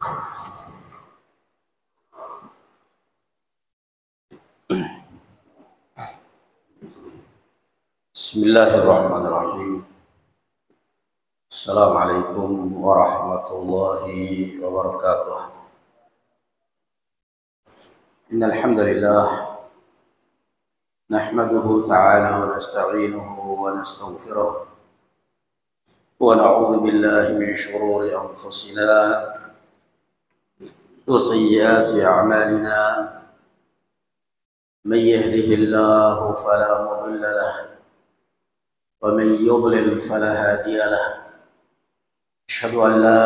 Bismillahirrahmanirrahim. Assalamualaikum warahmatullahi wabarakatuh. Innal hamdalillah nahmaduhu ta'ala wa nasta'inuhu wa nastaghfiruh wa na'udzu billahi min shururi anfusina wa sayyiati a'malina. Man yahdihillahu fala mudilla lahu ومن يضلل فلا هادي له. أشهد أن لا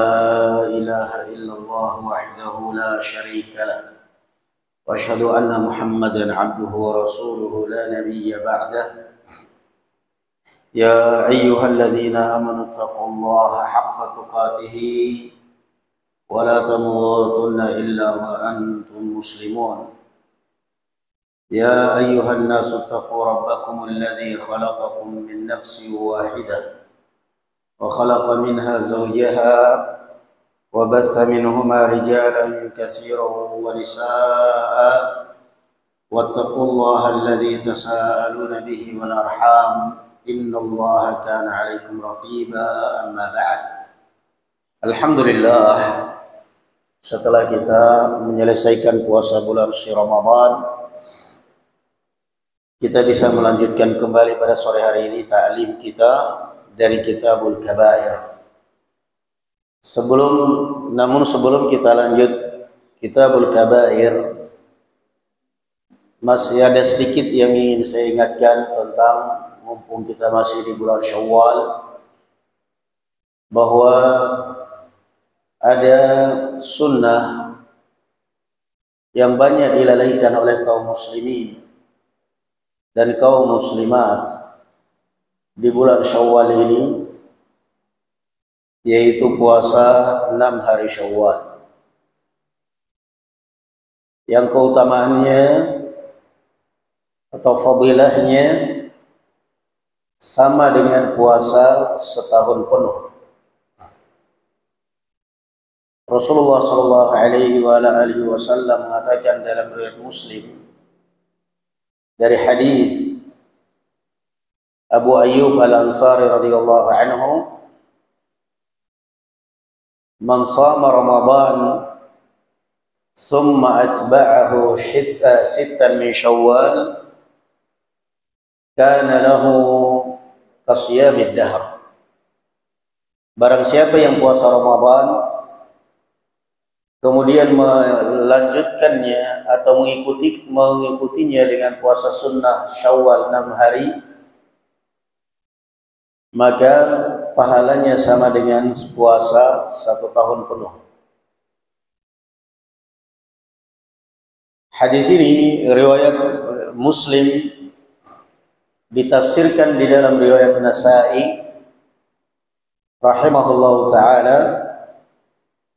إله إلا الله وحده لا شريك له وأشهد أن محمدا عبده ورسوله لا نبي بعده. يا أيها الذين آمنوا اتقوا الله حق تقاته ولا تموتن إلا وأنتم مسلمون. يا أيها الناس اتقوا ربكم الذي خلقكم من نفس واحدة وخلق منها زوجها وبث منهما رجالا كثيرا ونساء واتقوا الله الذي تساءلون به والأرحام إن الله كان عليكم رقيبا. أما بعد. Alhamdulillah, setelah kita menyelesaikan puasa bulan suci Ramadan, kita bisa melanjutkan kembali pada sore hari ini ta'lim kita dari Kitabul Kabair. Sebelum kita lanjut Kitabul Kabair, masih ada sedikit yang ingin saya ingatkan tentang, mumpung kita masih di bulan Syawal, bahwa ada sunnah yang banyak dilalaikan oleh kaum muslimin dan kaum muslimat di bulan Syawal ini, yaitu puasa 6 hari Syawal, yang keutamaannya atau fadilahnya sama dengan puasa setahun penuh. Rasulullah sallallahu alaihi wasallam mengatakan dalam riwayat Muslim dari hadis Abu Ayyub Al-Ansari radhiyallahu anhu, "Man shama Ramadan thumma atba'ahu sittan min Syawal kana lahu kasiyamid dahr." Barang siapa yang puasa Ramadan kemudian melanjutkannya atau mengikutinya dengan puasa sunnah Syawal 6 hari, maka pahalanya sama dengan puasa 1 tahun penuh. Hadis ini riwayat Muslim, ditafsirkan di dalam riwayat Nasa'i rahimahullahu taala,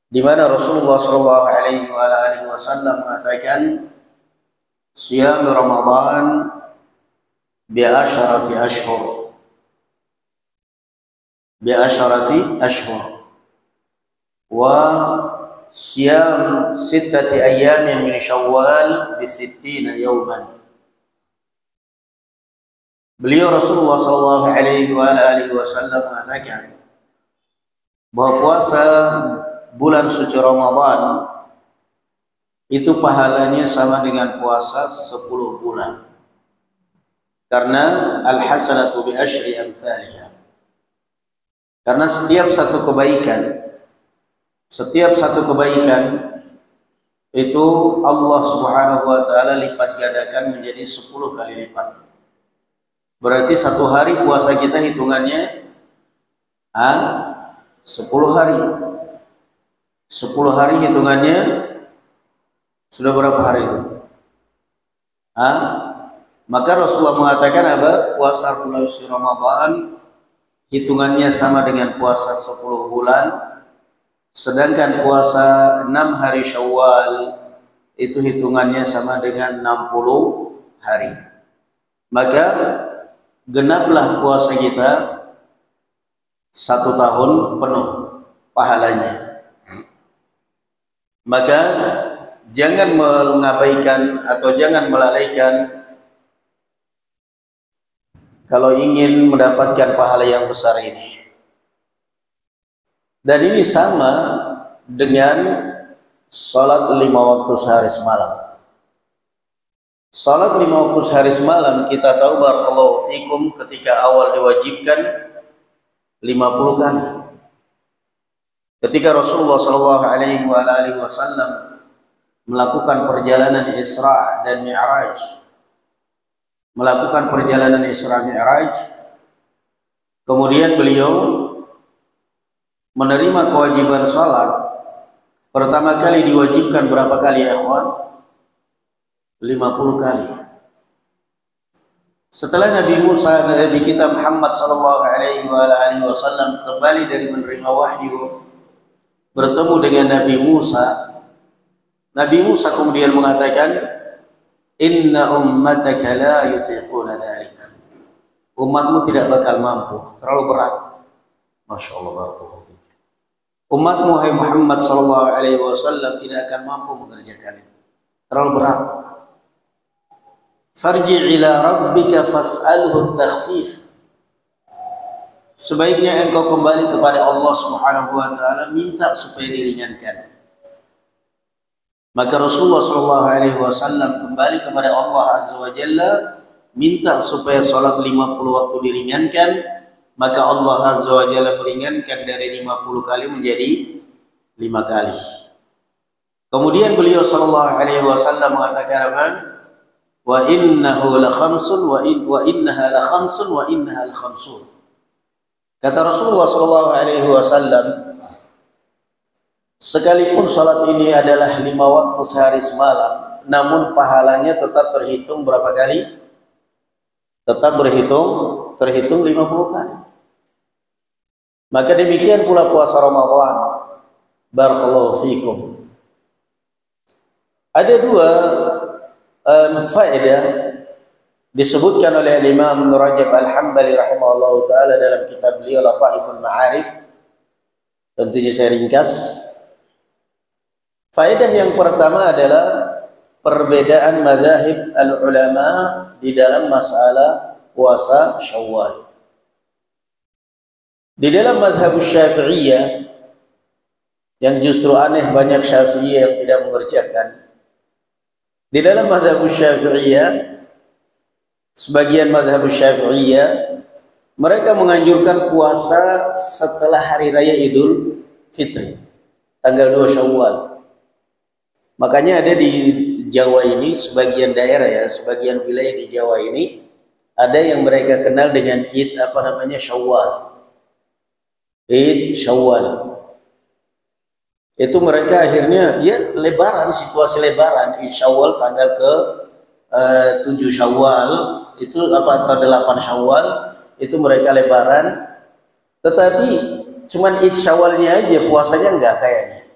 di mana Rasulullah sallallahu alaihi wasallam mengatakan, "Siyam Ramadan bi asharati ashhur wa siyam 6 ayyamin min Syawal bi 60 yawman." Beliau Rasulullah sallallahu alaihi wasallam mengatakan bahwa puasa bulan suci Ramadan itu pahalanya sama dengan puasa 10 bulan. Karena al-hasanatu bi asyri amsalihha. Karena setiap satu kebaikan itu Allah Subhanahu wa taala lipat gandakan menjadi 10 kali lipat. Berarti 1 hari puasa kita hitungannya 10 hari. 10 hari hitungannya sudah berapa hari itu? Maka Rasulullah mengatakan apa? Puasa bulan suci Ramadan hitungannya sama dengan puasa 10 bulan, sedangkan puasa 6 hari Syawal itu hitungannya sama dengan 60 hari. Maka genaplah puasa kita 1 tahun penuh pahalanya. maka jangan mengabaikan atau jangan melalaikan kalau ingin mendapatkan pahala yang besar ini. Dan ini sama dengan salat 5 waktu sehari semalam. Salat 5 waktu sehari semalam kita tahu barakallahu fikum ketika awal diwajibkan 50 kali. Ketika Rasulullah sallallahu alaihi wasallam melakukan perjalanan Isra dan Mi'raj, kemudian beliau menerima kewajiban salat. Pertama kali diwajibkan berapa kali ya ikhwan? 50 kali. Setelah Nabi kita Muhammad sallallahu alaihi wasallam kembali dari menerima wahyu, bertemu dengan Nabi Musa kemudian mengatakan, inna ummataka la yutiquna dzalik. Umatmu tidak bakal mampu, terlalu berat. Masya Allah, barakallahu fiik. Umatmu hai Muhammad sallallahu alaihi wasallam tidak akan mampu mengerjakan itu, terlalu berat. Farji' ila rabbika fas'alhu at-takhfif. Sebaiknya engkau kembali kepada Allah Subhanahu wa taala, minta supaya diringankan. Maka Rasulullah sallallahu alaihi wasallam kembali kepada Allah Azza wa Jalla, minta supaya salat 50 waktu diringankan, maka Allah Azza wa Jalla meringankan dari 50 kali menjadi 5 kali. Kemudian beliau sallallahu alaihi wasallam mengatakan apa? Wa innahu la khamsun wa innaha la khamsun wa innaha la khamsun. Kata Rasulullah sallallahu alaihi wasallam, sekalipun salat ini adalah 5 waktu sehari semalam, namun pahalanya tetap terhitung berapa kali? Tetap terhitung 50 kali. Maka demikian pula puasa Ramadan. Barakallahu fikum. Ada 2 faedah disebutkan oleh Imam Ibnu Rajab Al-Hambali rahimahullahu taala dalam kitab beliau Lataiful Ma'arif. Tentunya saya ringkas. Faedah yang pertama adalah perbedaan mazhab al-ulama di dalam masalah puasa Syawal. Di dalam mazhab Syafi'iyah, yang justru aneh banyak Syafi'iyah yang tidak mengerjakan. Di dalam mazhab Syafi'iyah, sebagian mazhab Syafi'iyah mereka menganjurkan puasa setelah hari raya Idul Fitri, tanggal 2 Syawal. Makanya ada di Jawa ini sebagian daerah ya, sebagian wilayah di Jawa ini ada yang mereka kenal dengan Id Syawal. Id Syawal. Itu mereka akhirnya ya lebaran, situasi lebaran, Id Syawal tanggal ke 7 Syawal itu atau 8 Syawal itu mereka lebaran. Tetapi cuman Id Syawalnya aja puasanya enggak kayaknya.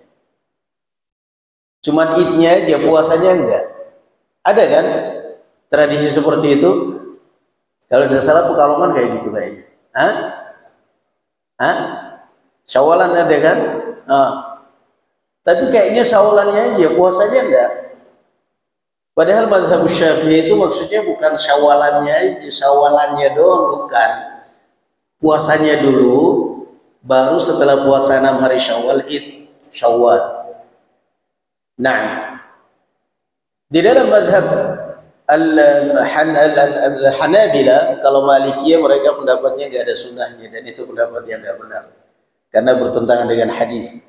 Cuman Idnya aja puasanya enggak. Ada kan tradisi seperti itu? Kalau tidak salah Pekalongan kayak gitu kayaknya. Syawalan ada kan? Tapi kayaknya syawalannya aja, puasanya enggak. Padahal mazhab Syafi'i itu maksudnya bukan syawalannya aja, syawalannya doang, bukan. Puasanya dulu, baru setelah puasa 6 hari Syawal, Id Syawal. Nah, di dalam mazhab Al-Hanabila, kalau Malikiyah mereka pendapatnya nggak ada sunnahnya, dan itu pendapat yang nggak benar karena bertentangan dengan hadis.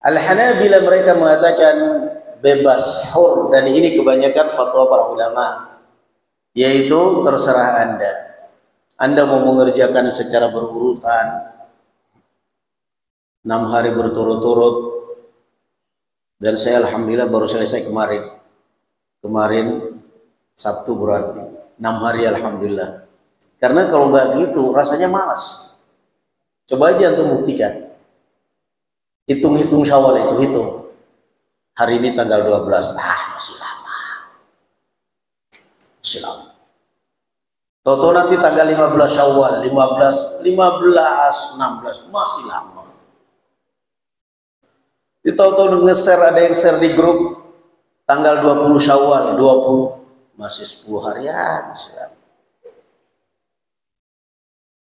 Al-Hanabila mereka mengatakan bebas hur, dan ini kebanyakan fatwa para ulama, yaitu terserah Anda mau mengerjakan secara berurutan 6 hari berturut-turut. Dan saya alhamdulillah baru selesai kemarin Sabtu, berarti 6 hari alhamdulillah. Karena kalau nggak gitu rasanya malas. Coba aja untuk buktikan. Hitung-hitung Syawal itu, hitung. Hari ini tanggal 12. Masih lama. Masih lama. Toto nanti tanggal 15 Syawal, 15, 16, masih lama. Tahu-tahu nge-share, ada yang share di grup tanggal 20 Syawal, 20 masih 10 harian.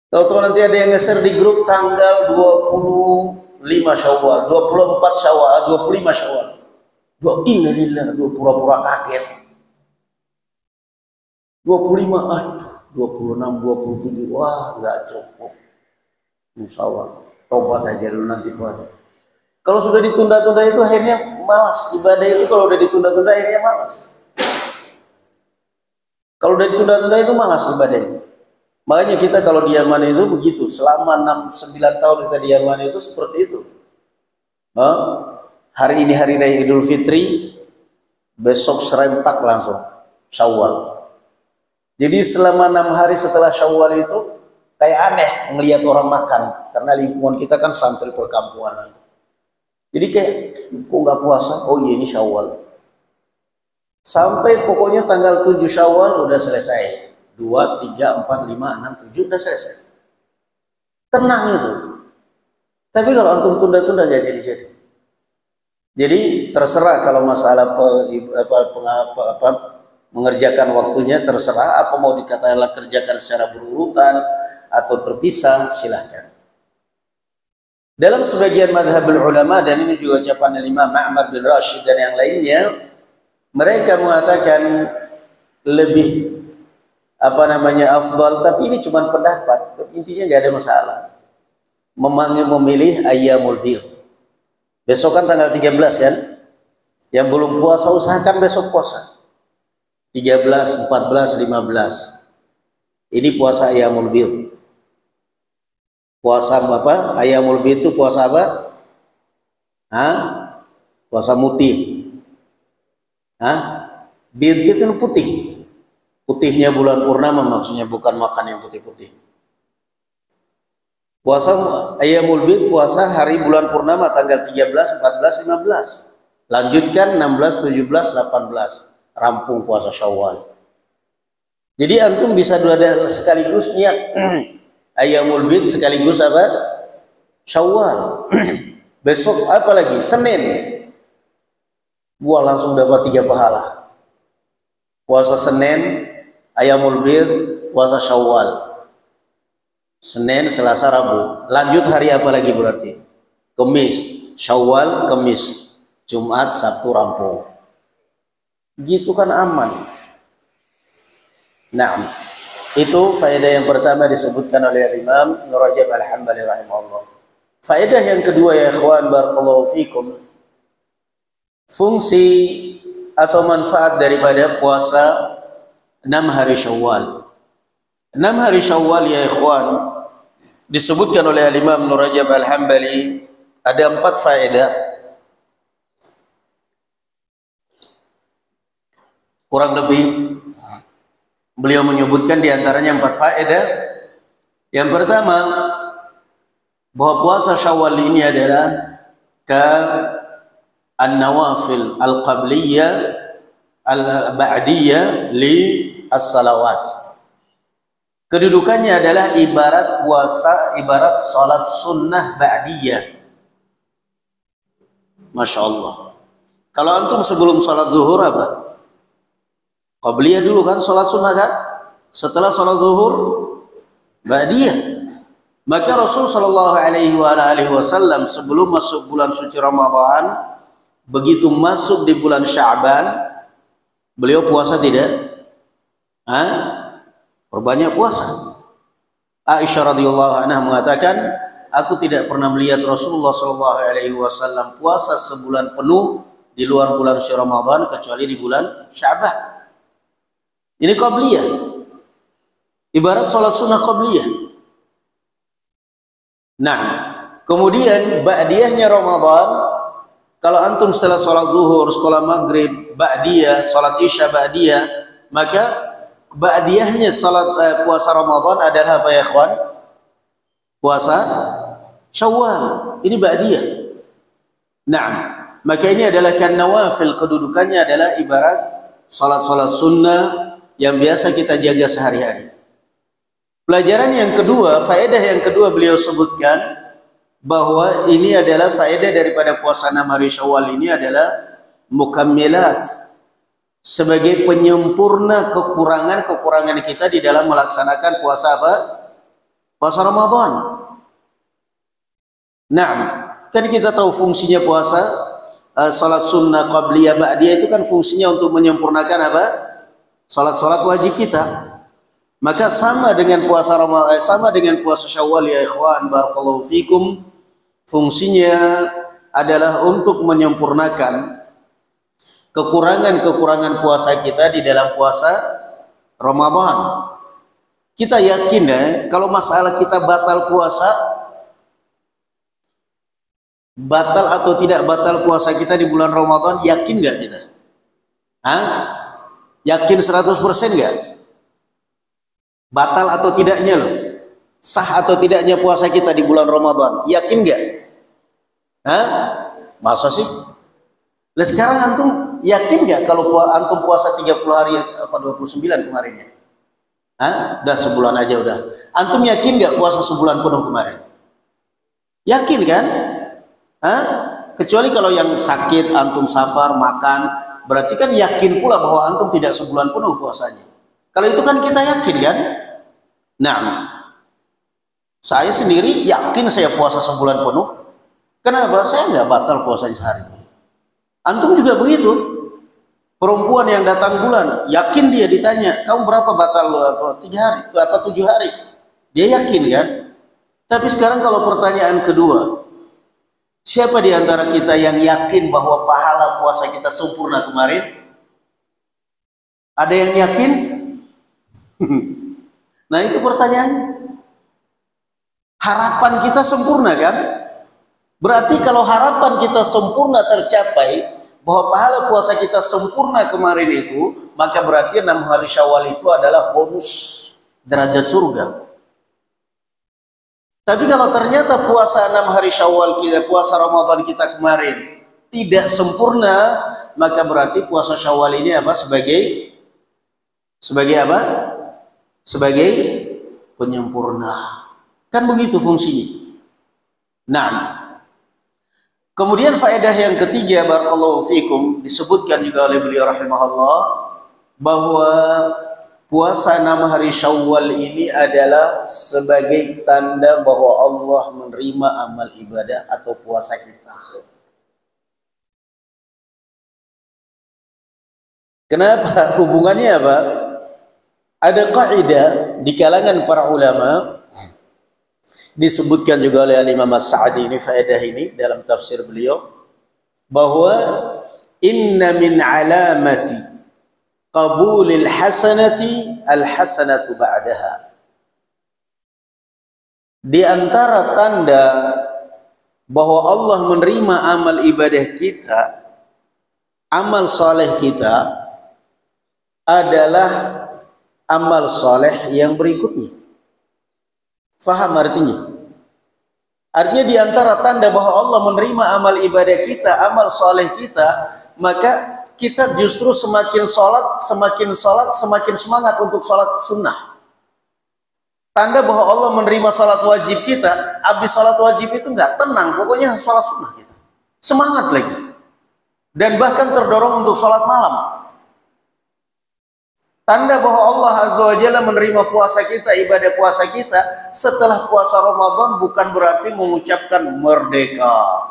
Tahu-tahu nanti ada yang nge-share di grup tanggal 25 Syawal, 24 Syawal, 25 Syawal. Innalillah, pura-pura kaget. 25, aduh, 26, 27, wah nggak cukup. Insyaallah, tobat aja dulu nanti puasa. Kalau sudah ditunda-tunda itu akhirnya malas. Ibadah itu kalau udah ditunda-tunda akhirnya malas. Kalau udah ditunda-tunda itu malas ibadah itu. Makanya kita kalau di Yaman itu begitu. Selama 6-9 tahun kita di Yaman itu seperti itu. Hari ini hari raya Idul Fitri, besok serentak langsung Syawal. Jadi selama 6 hari setelah Syawal itu kayak aneh melihat orang makan, karena lingkungan kita kan santri perkampungan. Jadi kayak kok nggak puasa? Oh iya, ini Syawal. Sampai pokoknya tanggal 7 Syawal udah selesai. 2, 3, 4, 5, 6, 7 udah selesai. Tenang itu. Tapi kalau antum tunda-tunda nggak jadi-jadi. Jadi terserah kalau masalah mengerjakan waktunya, terserah apa mau dikatakan kerjakan secara berurutan atau terpisah, silahkan. Dalam sebagian madhabul ulama, dan ini juga ucapan Imam Ma'mar bin Rashid dan yang lainnya, mereka mengatakan lebih afdal, tapi ini cuma pendapat, intinya nggak ada masalah. Memilih ayyamul bid. Besok kan tanggal 13 kan? Yang belum puasa usahakan besok puasa. 13, 14, 15. Ini puasa ayyamul bid. Puasa apa? Ayyamul bid itu puasa apa? Puasa mutih. Bid itu kan putih. Putihnya bulan purnama maksudnya, bukan makan yang putih-putih. Puasa ayyamul bid, puasa hari bulan purnama tanggal 13, 14, 15. Lanjutkan 16, 17, 18. Rampung puasa Syawal. Jadi antum bisa dua sekaligus niat ayyamul bid sekaligus apa? Syawal. Besok apa lagi? Senin. Gua langsung dapat 3 pahala. Puasa Senin, ayyamul bid, puasa Syawal. Senin, Selasa, Rabu. Lanjut hari apa lagi berarti? Kamis. Syawal, Kamis. Jumat, Sabtu rampung. Gitu kan aman. Nah, itu faedah yang pertama disebutkan oleh Imam Ibnu Rajab Al-Hambali rahimahullah. Faedah yang kedua ya ikhwan barakallahu fikum, fungsi atau manfaat daripada puasa 6 hari Syawal. 6 hari Syawal ya ikhwan disebutkan oleh Imam Ibnu Rajab Al-Hambali ada 4 faedah. Kurang lebih beliau menyebutkan diantaranya 4 faedah. Yang pertama, bahwa puasa Syawal ini adalah an-nawafil al-qabliyah al-ba'diyah li as-salawat. Kedudukannya adalah ibarat puasa, ibarat salat sunnah ba'diyah. Masya Allah. Kalau antum sebelum salat zuhur apa? Qabliyah dulu kan, salat sunnah kan? Setelah salat zuhur ba'diyah. Maka Rasul sallallahu alaihi wasallam sebelum masuk bulan suci Ramadan, begitu masuk di bulan Sya'ban, beliau puasa tidak? Perbanyak puasa. Aisyah radhiyallahu anha mengatakan, aku tidak pernah melihat Rasulullah sallallahu alaihi wasallam puasa sebulan penuh di luar bulan suci Ramadan kecuali di bulan Sya'ban. Ini qabliyah. Ibarat salat sunnah qabliyah. Nah, kemudian ba'diyahnya Ramadan, kalau antum setelah sholat zuhur, setelah maghrib, ba'diyah, sholat isya ba'diyah, maka ba'diyahnya sholat puasa Ramadan adalah apa ya ikhwan? Puasa Syawal. Ini ba'diyah. Nah, maka ini adalah kan nawafil, kedudukannya adalah ibarat sholat-sholat sunnah yang biasa kita jaga sehari-hari. Pelajaran yang kedua, faedah yang kedua beliau sebutkan bahwa ini adalah faedah daripada puasa 6 hari Syawal ini adalah mukammilat, sebagai penyempurna kekurangan-kekurangan kita di dalam melaksanakan puasa apa? Puasa Ramadan. Nah, kan kita tahu fungsinya puasa salat sunnah qabliyah ba'diyah itu kan fungsinya untuk menyempurnakan apa? Salat-salat wajib kita. Maka sama dengan puasa Ramadan, sama dengan puasa Syawal ya ikhwan, barakallahu fikum, fungsinya adalah untuk menyempurnakan kekurangan-kekurangan puasa kita di dalam puasa Ramadan. Kita yakin ya, kalau masalah kita batal puasa, batal atau tidak batal puasa kita di bulan Ramadan, yakin nggak kita? Hah? Yakin 100% nggak? Batal atau tidaknya loh? Sah atau tidaknya puasa kita di bulan Ramadan, yakin nggak? Hah? Masa sih? Lah sekarang antum yakin nggak kalau antum puasa 30 hari apa 29 kemarinnya? Hah? Udah sebulan aja udah. Antum yakin nggak puasa sebulan penuh kemarin? Yakin kan? Hah? Kecuali kalau yang sakit, antum safar, makan, berarti kan yakin pula bahwa antum tidak sebulan penuh puasanya. Kalau itu kan kita yakin kan? Nah, saya sendiri yakin saya puasa sebulan penuh. Kenapa? Saya nggak batal puasanya sehari. Antum juga begitu. Perempuan yang datang bulan, yakin dia ditanya, kamu berapa batal apa 3 hari, apa 7 hari? Dia yakin kan? Tapi sekarang kalau pertanyaan kedua, siapa di antara kita yang yakin bahwa pahala puasa kita sempurna kemarin? Ada yang yakin? Nah itu pertanyaannya. Harapan kita sempurna kan? Berarti kalau harapan kita sempurna tercapai, bahwa pahala puasa kita sempurna kemarin itu, maka berarti 6 hari Syawal itu adalah bonus derajat surga. Tapi kalau ternyata puasa 6 hari Syawal kita, puasa Ramadan kita kemarin tidak sempurna, maka berarti puasa Syawal ini apa? Sebagai apa? Sebagai penyempurna. Kan begitu fungsinya. Nah, kemudian faedah yang ketiga, barakallahu fikum, disebutkan juga oleh beliau rahimahullah bahwa puasa 6 hari Syawal ini adalah sebagai tanda bahwa Allah menerima amal ibadah atau puasa kita. Kenapa? Hubungannya apa? Ada kaidah di kalangan para ulama, disebutkan juga oleh Imam As-Sa'di ini faedah ini dalam tafsir beliau, bahwa inna min alamati qabulil hasanati al-hasanatu ba'daha. Di antara tanda bahwa Allah menerima amal ibadah kita, amal soleh kita adalah amal soleh yang berikutnya. Faham artinya? Artinya di antara tanda bahwa Allah menerima amal ibadah kita, amal soleh kita, maka kita justru semakin sholat, semakin semangat untuk sholat sunnah. Tanda bahwa Allah menerima sholat wajib kita, habis sholat wajib itu nggak tenang, pokoknya sholat sunnah kita. Semangat lagi. Dan bahkan terdorong untuk sholat malam. Tanda bahwa Allah Azza wa Jalla menerima puasa kita, ibadah puasa kita setelah puasa Ramadan bukan berarti mengucapkan merdeka.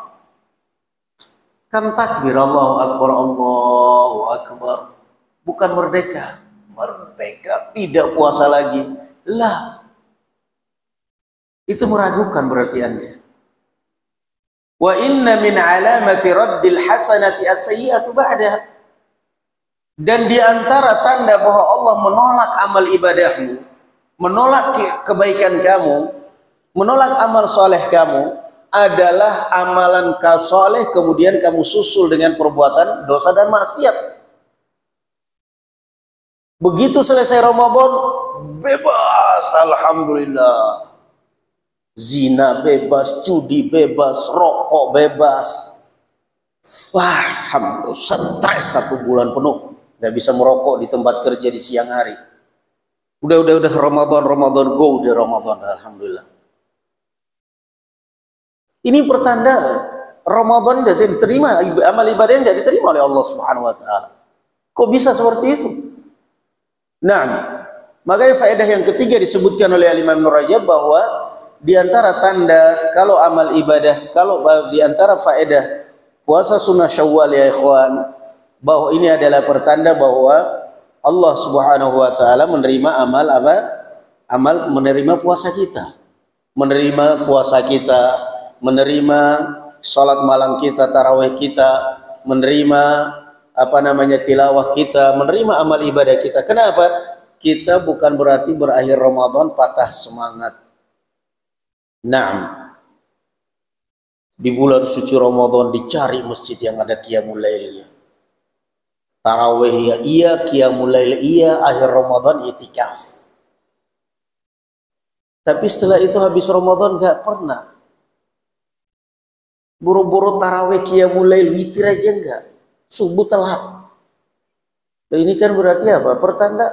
Kan takbir Allahu Akbar, Allahu Akbar. Bukan merdeka. Merdeka tidak puasa lagi. Lah. Itu meragukan berarti Anda. Wa inna min alamati raddil hasanati as-sayyi'atu ba'daha. Dan di antara tanda bahwa Allah menolak amal ibadahmu, menolak kebaikan kamu, menolak amal soleh kamu, adalah amalan soleh kemudian kamu susul dengan perbuatan dosa dan maksiat. Begitu selesai Ramadan, bebas, alhamdulillah. Zina bebas, judi bebas, rokok bebas. Wah, alhamdulillah, stres 1 bulan penuh. Nggak bisa merokok di tempat kerja di siang hari. Udah Ramadan go, udah Ramadan, alhamdulillah. Ini pertanda Ramadan tidak diterima, amal ibadah tidak diterima oleh Allah Subhanahu wa taala. Kok bisa seperti itu? Nah, makanya faedah yang ketiga disebutkan oleh Imam Ibnu Rajab bahwa di antara tanda kalau amal ibadah, kalau di antara faedah puasa sunnah Syawal ya ikhwan, bahwa ini adalah pertanda bahwa Allah Subhanahu wa taala menerima amal apa? Amal menerima puasa kita. Menerima puasa kita, menerima salat malam kita, tarawih kita, menerima tilawah kita, menerima amal ibadah kita. Kenapa? Kita bukan berarti berakhir Ramadan patah semangat. Naam. Di bulan suci Ramadan dicari masjid yang ada qiyamul lailnya. Tarawih ya iya, qiyamul lail iya, akhir Ramadan itikaf. Tapi setelah itu habis Ramadan gak pernah. Buru-buru tarawih qiyamul lail, witir aja enggak. Subuh telat. Dan ini kan berarti apa? Pertanda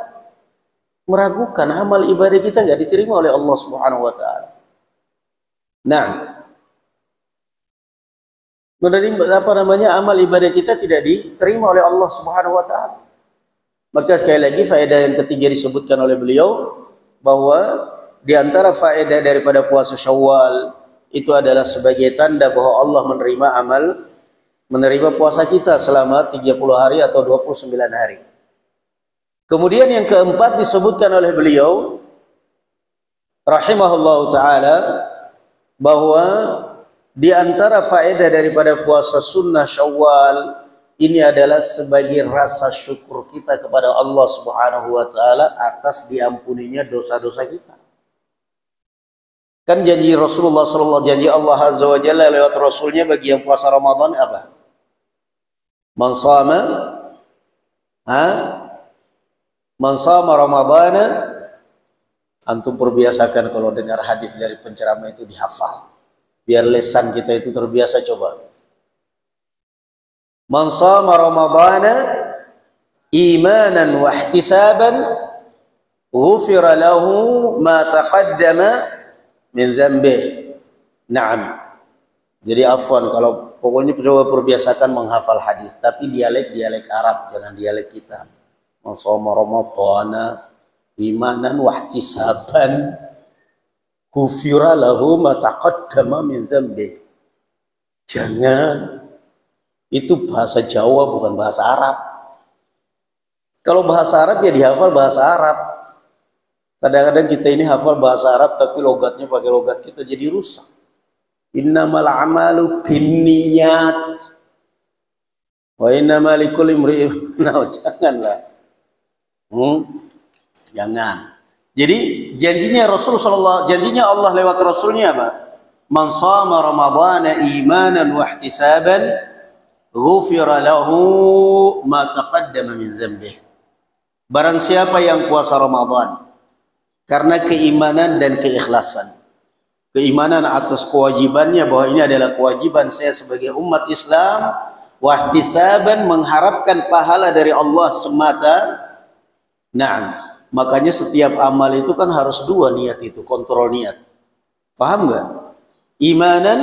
meragukan amal ibadah kita enggak diterima oleh Allah Subhanahu wa taala. Nah, menerima amal ibadah kita tidak diterima oleh Allah Subhanahu wa taala. Maka sekali lagi faedah yang ketiga disebutkan oleh beliau bahwa di antara faedah daripada puasa Syawal itu adalah sebagai tanda bahwa Allah menerima puasa kita selama 30 hari atau 29 hari. Kemudian yang keempat disebutkan oleh beliau rahimahullahu taala bahwa di antara faedah daripada puasa sunnah Syawal ini adalah sebagai rasa syukur kita kepada Allah Subhanahu wa taala atas diampuninya dosa-dosa kita. Kan janji Rasulullah sallallahu janji Allah azza wa jalla lewat rasulnya bagi yang puasa Ramadan apa? Man sama Ramadana, antum perbiasakan kalau dengar hadis dari penceramah itu dihafal. Biar lisan kita itu terbiasa coba. Man sama Ramadana imanan wa ihtisaban ghufira lahu ma taqaddama min dzambih. Naam. Jadi afwan kalau pokoknya coba perbiasakan menghafal hadis, tapi dialek Arab, jangan dialek kita. Man shoma ramadhana imanan wa ihtisaban ghufira lahu ma taqaddama min dzambih. Jangan, itu bahasa Jawa bukan bahasa Arab. Kalau bahasa Arab ya dihafal bahasa Arab. Kadang-kadang kita ini hafal bahasa Arab tapi logatnya pakai logat kita jadi rusak. Innamal a'malu binniyat wa innamal likulli imri'in. Nah, janganlah. Jangan. Jadi janjinya janjinya Allah lewat Rasulnya apa? Man shama Ramadhana imanan wa ihtisaban ghufira lahu ma taqaddama min dzambih. Barang siapa yang puasa Ramadan karena keimanan dan keikhlasan, keimanan atas kewajibannya bahwa ini adalah kewajiban saya sebagai umat Islam, wahtisaban mengharapkan pahala dari Allah semata. Nah, makanya setiap amal itu kan harus dua niat itu, kontrol niat. Paham nggak? Imanan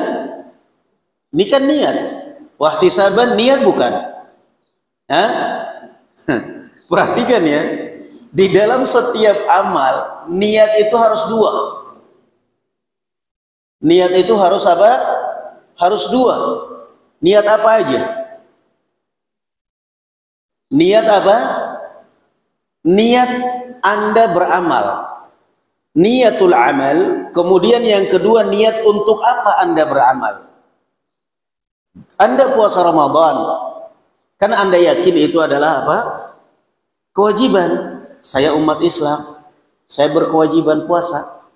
ini kan niat, wahtisaban niat bukan? Hah? Perhatikan ya. Di dalam setiap amal, niat itu harus dua. Niat itu harus apa? Harus dua. Niat apa aja? Niat apa? Niat Anda beramal. Niatul amal. Kemudian yang kedua, niat untuk apa Anda beramal. Anda puasa Ramadan, kan Anda yakin itu adalah apa? Kewajiban. Saya umat Islam, saya berkewajiban puasa.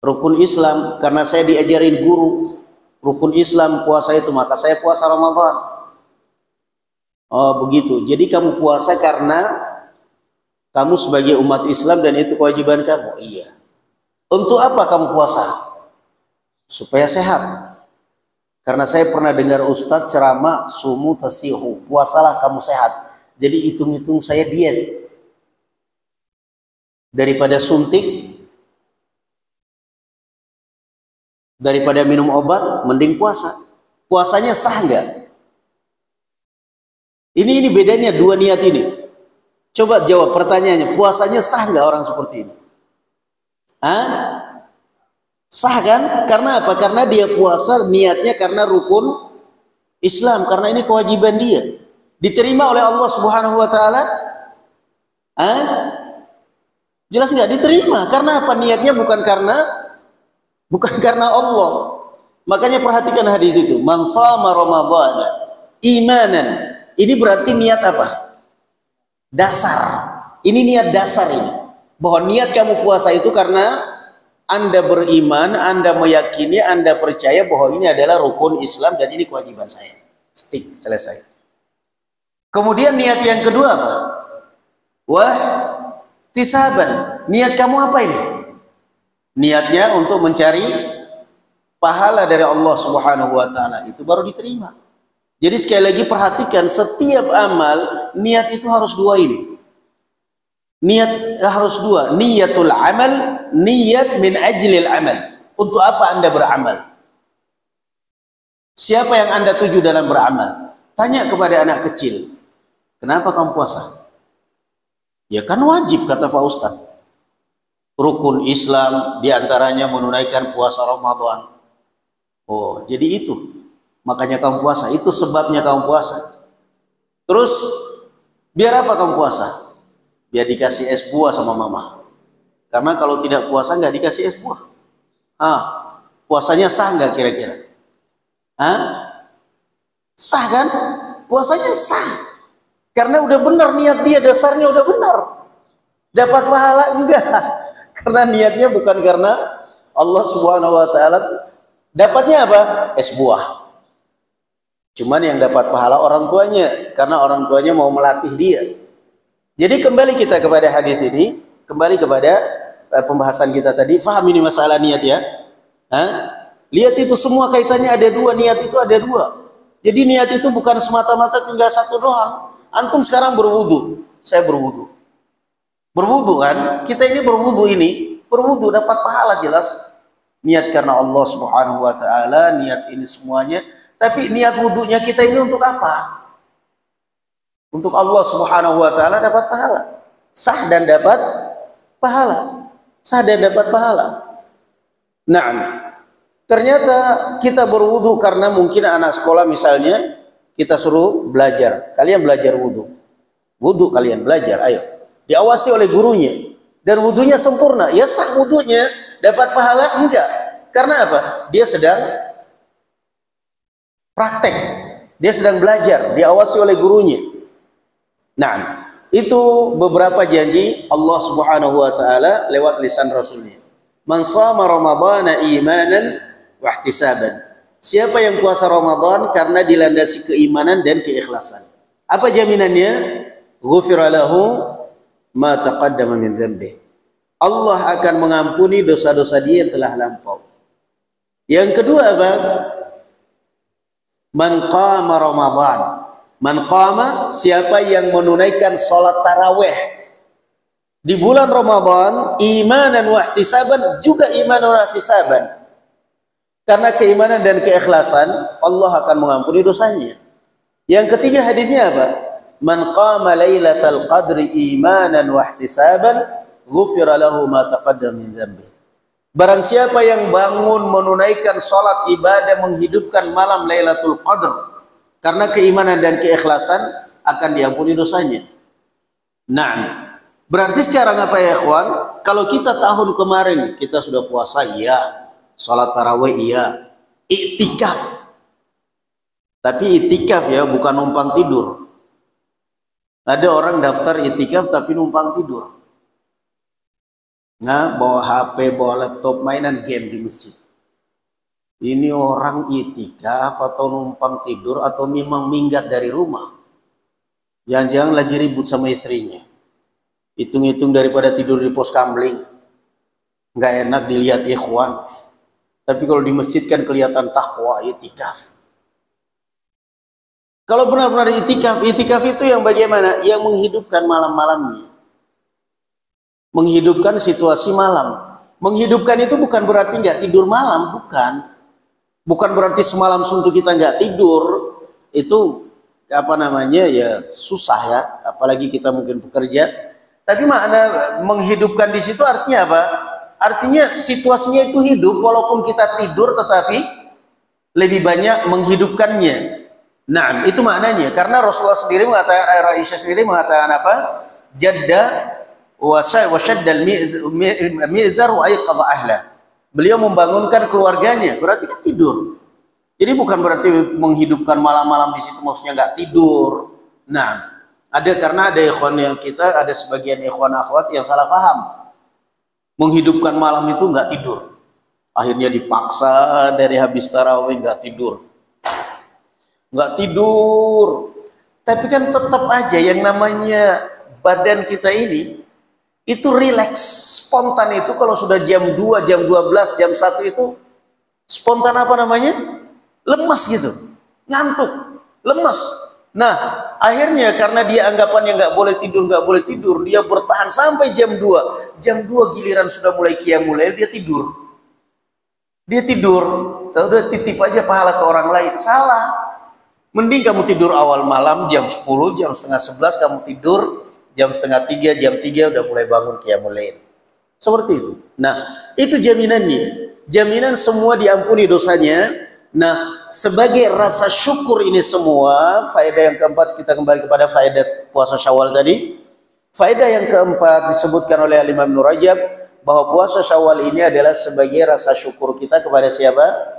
Rukun Islam, karena saya diajarin guru rukun Islam puasa itu, maka saya puasa Ramadan. Oh begitu. Jadi kamu puasa karena kamu sebagai umat Islam dan itu kewajiban kamu. Iya. Untuk apa kamu puasa? Supaya sehat. Karena saya pernah dengar Ustadz ceramah sumu tasihu, puasalah kamu sehat. Jadi hitung-hitung saya diet. Daripada suntik Daripada minum obat, mending puasa. Puasanya sah nggak? Ini bedanya dua niat ini. Coba jawab pertanyaannya, puasanya sah nggak orang seperti ini? Hah? Sah kan? Karena apa? Karena dia puasa niatnya karena rukun Islam, karena ini kewajiban dia. Diterima oleh Allah Subhanahu wa taala? Hah? Jelas nggak? Diterima. Karena apa? Niatnya bukan karena Allah. Makanya perhatikan hadis itu. Man shama ramadhana imanan. Ini berarti niat apa? Dasar. Ini niat dasar ini. Bahwa niat kamu puasa itu karena Anda beriman, Anda meyakini, Anda percaya bahwa ini adalah rukun Islam dan ini kewajiban saya. Stik, selesai. Kemudian niat yang kedua apa? Wah, tisaban. Niat kamu apa ini? Niatnya untuk mencari pahala dari Allah Subhanahu wa taala, itu baru diterima. Jadi sekali lagi perhatikan, setiap amal niat itu harus dua ini. Niat harus dua, niatul amal, niat min ajlil amal. Untuk apa Anda beramal? Siapa yang Anda tuju dalam beramal? Tanya kepada anak kecil, kenapa kamu puasa? Ya kan wajib, kata Pak Ustadz. Rukun Islam diantaranya menunaikan puasa Ramadan. Oh, jadi itu. Makanya kamu puasa. Itu sebabnya kamu puasa. Terus, biar apa kamu puasa? Biar dikasih es buah sama mama. Karena kalau tidak puasa nggak dikasih es buah. Puasanya sah nggak kira-kira? Sah kan? Puasanya sah. Karena udah benar niat dia, dasarnya udah benar. Dapat pahala enggak? Karena niatnya bukan karena Allah Subhanahu wa taala. Dapatnya apa? Es buah. Cuman yang dapat pahala orang tuanya, karena orang tuanya mau melatih dia. Jadi kembali kita kepada hadis ini, kembali kepada pembahasan kita tadi. Faham ini masalah niat ya? Lihat itu semua kaitannya ada dua, niat itu ada dua. Jadi niat itu bukan semata-mata tinggal satu doang. Antum sekarang berwudu, saya berwudu. Berwudu kan? Kita ini berwudu dapat pahala jelas. Niat karena Allah Subhanahu wa taala, niat ini semuanya. Tapi niat wudunya kita ini untuk apa? Untuk Allah Subhanahu wa taala dapat pahala. Sah dan dapat pahala. Sah dan dapat pahala. Naam. Ternyata kita berwudu karena mungkin anak sekolah misalnya kita suruh belajar. Kalian belajar wudu. Wudu kalian belajar, ayo. Diawasi oleh gurunya. Dan wudunya sempurna. Ya sah wudunya, dapat pahala? Enggak. Karena apa? Dia sedang praktek. Dia sedang belajar, diawasi oleh gurunya. Nah, itu beberapa janji Allah Subhanahu wa taala lewat lisan Rasulnya. Man shama ramadhana imanan wa ihtisaban. Siapa yang puasa Ramadan karena dilandasi keimanan dan keikhlasan. Apa jaminannya? Ghufira lahu ma taqaddama min dzambi. Allah akan mengampuni dosa-dosa dia yang telah lampau. Yang kedua apa? Man qama Ramadan. Man qama, siapa yang menunaikan salat tarawih di bulan Ramadan imanan wa ihtisaban, juga imanan wa ihtisaban. Karena keimanan dan keikhlasan, Allah akan mengampuni dosanya. Yang ketiga hadisnya apa? Man qama lailatal qadri imanan wa ihtisaban, ghufira lahu ma taqaddama min dzambi. Barang siapa yang bangun menunaikan salat ibadah menghidupkan malam Lailatul Qadr karena keimanan dan keikhlasan, akan diampuni dosanya. Nah, berarti sekarang apa ya ikhwan? Kalau kita tahun kemarin kita sudah puasa, iya. Salat tarawih, iya. Iktikaf. Tapi iktikaf ya, bukan numpang tidur. Ada orang daftar iktikaf tapi numpang tidur. Nah, bawa HP, bawa laptop, mainan game di masjid. Ini orang iktikaf atau numpang tidur atau memang minggat dari rumah? Jangan-jangan lagi ribut sama istrinya. Hitung-hitung daripada tidur di pos kamling. Nggak enak dilihat ikhwan. Tapi kalau di masjid kan kelihatan takwa, iktikaf. Kalau benar-benar iktikaf, iktikaf itu yang bagaimana? Yang menghidupkan malam-malamnya. Menghidupkan situasi malam. Menghidupkan itu bukan berarti nggak tidur malam, bukan. Bukan berarti semalam suntuk kita nggak tidur. Itu apa namanya ya susah ya, apalagi kita mungkin bekerja. Tapi makna menghidupkan di situ artinya apa? Artinya situasinya itu hidup walaupun kita tidur, tetapi lebih banyak menghidupkannya. Nah, itu maknanya. Karena Rasulullah sendiri mengatakan, Aisyah sendiri mengatakan apa? Jadda wasyaddal mizar wa ayqadha ahla. Beliau membangunkan keluarganya, berarti kan tidur. Jadi bukan berarti menghidupkan malam-malam di situ maksudnya nggak tidur. Nah, karena ada ikhwan yang kita, ada sebagian ikhwan akhwat yang salah paham. Menghidupkan malam itu nggak tidur. Akhirnya dipaksa dari habis tarawih nggak tidur. Nggak tidur. Tapi kan tetap aja yang namanya badan kita ini itu rileks, spontan. Itu kalau sudah jam 2, jam 12, jam 1 itu spontan apa namanya? Lemas gitu, ngantuk, lemas. Nah, akhirnya karena dia anggapannya nggak boleh tidur, dia bertahan sampai jam 2. Jam 2 giliran sudah mulai qiyamul lail, dia tidur. Udah titip aja pahala ke orang lain. Salah. Mending kamu tidur awal malam jam 10, jam setengah 11 kamu tidur, jam setengah 3, jam 3 udah mulai bangun qiyamul lail. Seperti itu. Nah, itu jaminannya. Jaminan semua diampuni dosanya. Nah, sebagai rasa syukur ini semua, faedah yang keempat, kita kembali kepada faedah puasa Syawal tadi. Faedah yang keempat disebutkan oleh Imam Ibnu Rajab bahwa puasa Syawal ini adalah sebagai rasa syukur kita kepada siapa?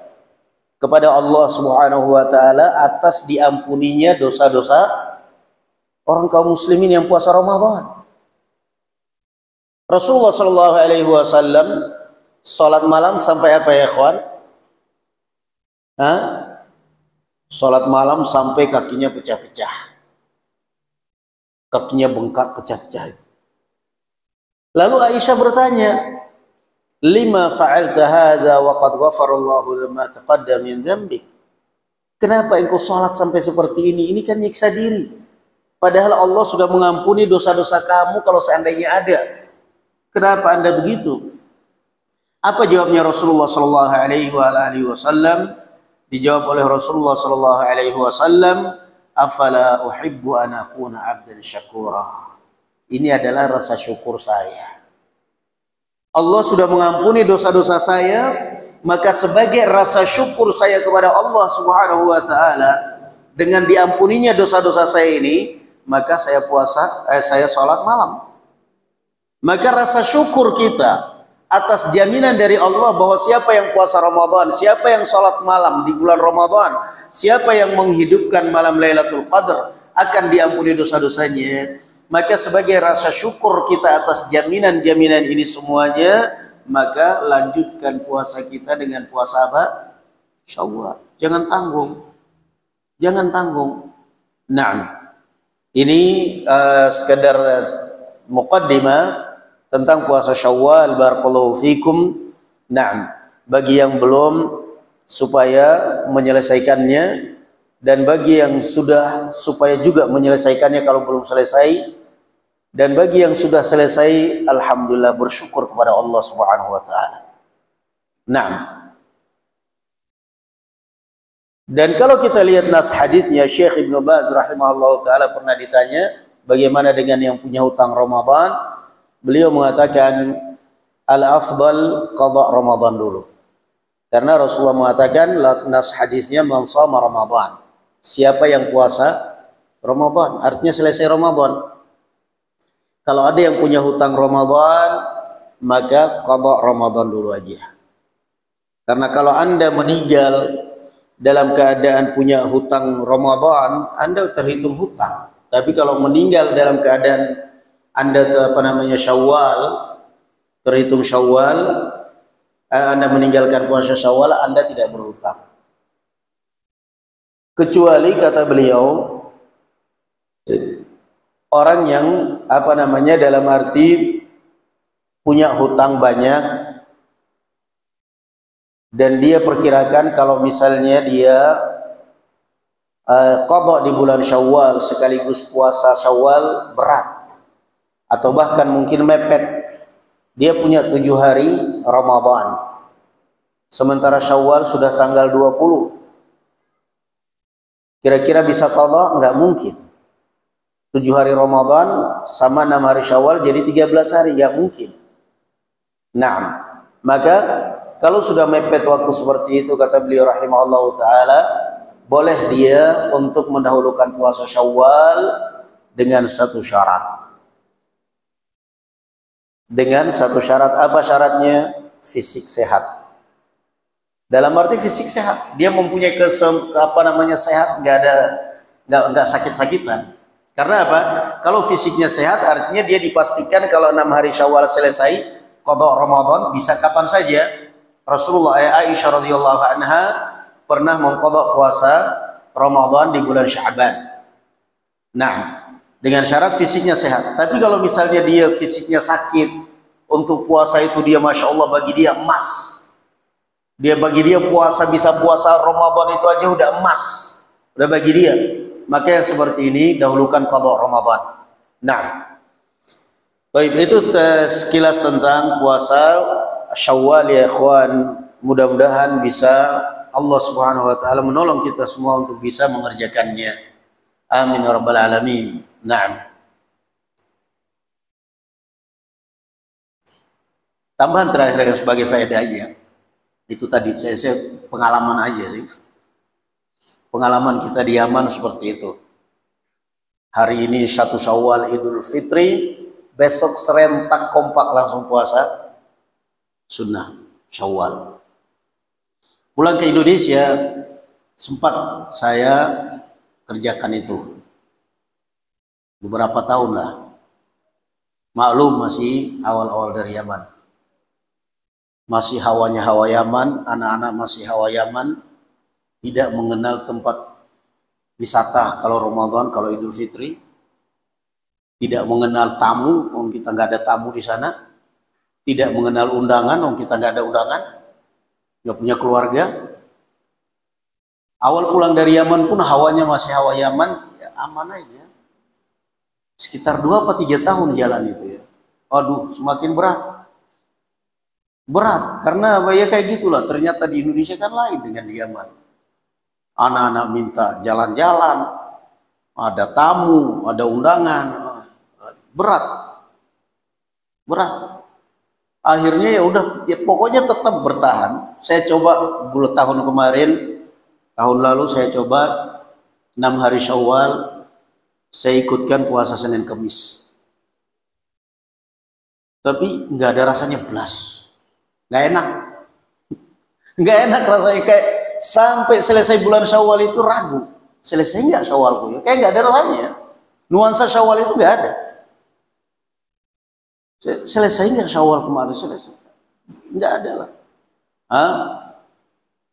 Kepada Allah Subhanahu wa taala atas diampuninya dosa-dosa orang kaum muslimin yang puasa Ramadan. Rasulullah sallallahu alaihi wasallam salat malam sampai apa ya, ikhwan? Salat malam sampai kakinya pecah-pecah. Kakinya bengkak pecah-pecah. Lalu Aisyah bertanya, "Lima fa'alta hadza wa qad ghafarallahu lama taqaddama min dzambik?" Kenapa engkau salat sampai seperti ini? Ini kan nyiksa diri. Padahal Allah sudah mengampuni dosa-dosa kamu kalau seandainya ada. Kenapa Anda begitu? Apa jawabnya Rasulullah sallallahu alaihi wasallam? Dijawab oleh Rasulullah sallallahu alaihi wasallam, "Afala uhibbu an akuna 'abdan syakura." Ini adalah rasa syukur saya. Allah sudah mengampuni dosa-dosa saya, maka sebagai rasa syukur saya kepada Allah Subhanahu wa taala dengan diampuninya dosa-dosa saya ini, maka saya saya salat malam. Maka rasa syukur kita atas jaminan dari Allah bahwa siapa yang puasa Ramadan, siapa yang salat malam di bulan Ramadan, siapa yang menghidupkan malam Lailatul Qadar akan diampuni dosa-dosanya. Maka sebagai rasa syukur kita atas jaminan-jaminan ini semuanya, maka lanjutkan puasa kita dengan puasa apa? Syawal. Jangan tanggung. Jangan tanggung. Naam. Ini sekedar muqaddimah tentang puasa Syawal, barakallahu fikum. Naam, bagi yang belum supaya menyelesaikannya, dan bagi yang sudah supaya juga menyelesaikannya kalau belum selesai, dan bagi yang sudah selesai alhamdulillah bersyukur kepada Allah Subhanahu wa taala. Naam. Dan kalau kita lihat nas hadisnya, Syekh Ibnu Baz rahimahullah taala pernah ditanya bagaimana dengan yang punya hutang Ramadan. Beliau mengatakan al-afdal qada Ramadan dulu. Karena Rasulullah mengatakan nas hadisnya man shoma Ramadan. Siapa yang puasa Ramadan, artinya selesai Ramadan. Kalau ada yang punya hutang Ramadan, maka qada Ramadan dulu aja. Karena kalau Anda meninggal dalam keadaan punya hutang Ramadan, Anda terhitung hutang. Tapi kalau meninggal dalam keadaan Anda Syawal, terhitung Syawal, Anda meninggalkan puasa Syawal, Anda tidak berhutang. Kecuali kata beliau orang yang dalam arti punya hutang banyak dan dia perkirakan kalau misalnya dia qada di bulan Syawal sekaligus puasa Syawal berat atau bahkan mungkin mepet, dia punya 7 hari Ramadan. Sementara Syawal sudah tanggal 20. Kira-kira bisa qadha? Enggak mungkin. 7 hari Ramadan sama 6 hari Syawal jadi 13 hari, enggak mungkin. Nah, maka kalau sudah mepet waktu seperti itu, kata beliau rahimahullah ta'ala, boleh dia untuk mendahulukan puasa Syawal dengan satu syarat. Dengan satu syarat. Apa syaratnya? Fisik sehat. Dalam arti fisik sehat, dia mempunyai sehat, nggak sakit-sakitan. Karena apa? Kalau fisiknya sehat, artinya dia dipastikan kalau 6 hari Syawal selesai, qadha Ramadan bisa kapan saja. Rasulullah Aisyah radhiyallahu anha pernah mengqadha puasa Ramadan di bulan Sya'ban. Nah, dengan syarat fisiknya sehat. Tapi kalau misalnya dia fisiknya sakit, untuk puasa itu dia masya Allah bagi dia emas. Bagi dia puasa, bisa puasa Ramadan itu aja udah emas, udah bagi dia. Maka yang seperti ini dahulukan qadha Ramadan. Nah, baik, itu sekilas tentang puasa Syawal ya ikhwan. Mudah-mudahan bisa Allah Subhanahu wa taala menolong kita semua untuk bisa mengerjakannya. Amin ya rabbal alamin. Naam. Tambahan terakhir sebagai faedah aja. Itu tadi saya pengalaman aja sih. Pengalaman kita di Yaman seperti itu. Hari ini 1 Syawal Idul Fitri, besok serentak kompak langsung puasa sunnah Syawal. Pulang ke Indonesia sempat saya kerjakan itu beberapa tahun lah. Maklum masih awal-awal dari Yaman, masih hawanya hawa Yaman, anak-anak masih hawa Yaman, tidak mengenal tempat wisata kalau Ramadan, kalau Idul Fitri, tidak mengenal tamu, kita nggak ada tamu di sana, tidak mengenal undangan, kita nggak ada undangan, nggak punya keluarga. Awal pulang dari Yaman pun hawanya masih hawa Yaman, ya aman aja. Sekitar 2 atau 3 tahun jalan itu ya. Aduh, semakin berat karena ya kayak gitulah. Ternyata di Indonesia kan lain dengan di Yaman. Anak-anak minta jalan-jalan, ada tamu, ada undangan, berat. Akhirnya ya udah, ya pokoknya tetap bertahan. Saya coba bulan tahun lalu saya coba 6 hari Syawal, saya ikutkan puasa Senin Kamis. Tapi nggak ada rasanya belas, nggak enak rasanya, kayak sampai selesai bulan Syawal itu ragu, selesai nggak Syawalku? Kayak nggak ada rasanya, nuansa Syawal itu nggak ada. Selesai nggak Syawal kemarin? Selesai, nggak ada lah.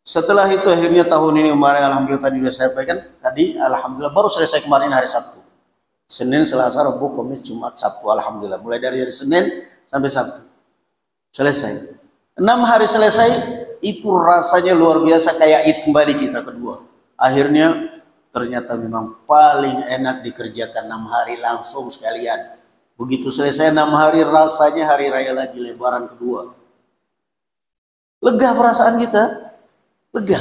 Setelah itu akhirnya tahun ini kemarin, alhamdulillah tadi sudah saya sampaikan tadi, alhamdulillah baru selesai kemarin hari Sabtu, Senin, Selasa, Rabu, Kamis, Jumat, Sabtu, alhamdulillah mulai dari hari Senin sampai Sabtu selesai. 6 hari selesai, itu rasanya luar biasa, kayak itu kembali kita kedua. Akhirnya ternyata memang paling enak dikerjakan 6 hari langsung sekalian. Begitu selesai 6 hari, rasanya hari raya lagi, lebaran kedua. Lega perasaan kita, lega.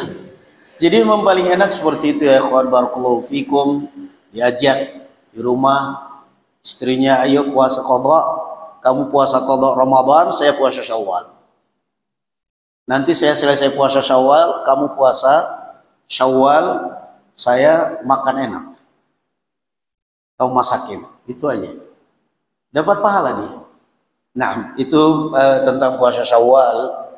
Jadi memang paling enak seperti itu ya ikhwan, barakallahu fikum. Diajak di rumah istrinya, ayo puasa qadha, kamu puasa qadha Ramadan, saya puasa Syawal. Nanti saya selesai puasa Syawal, kamu puasa Syawal, saya makan enak, kamu masakin, itu aja, dapat pahala dia. Nah, itu tentang puasa Syawal.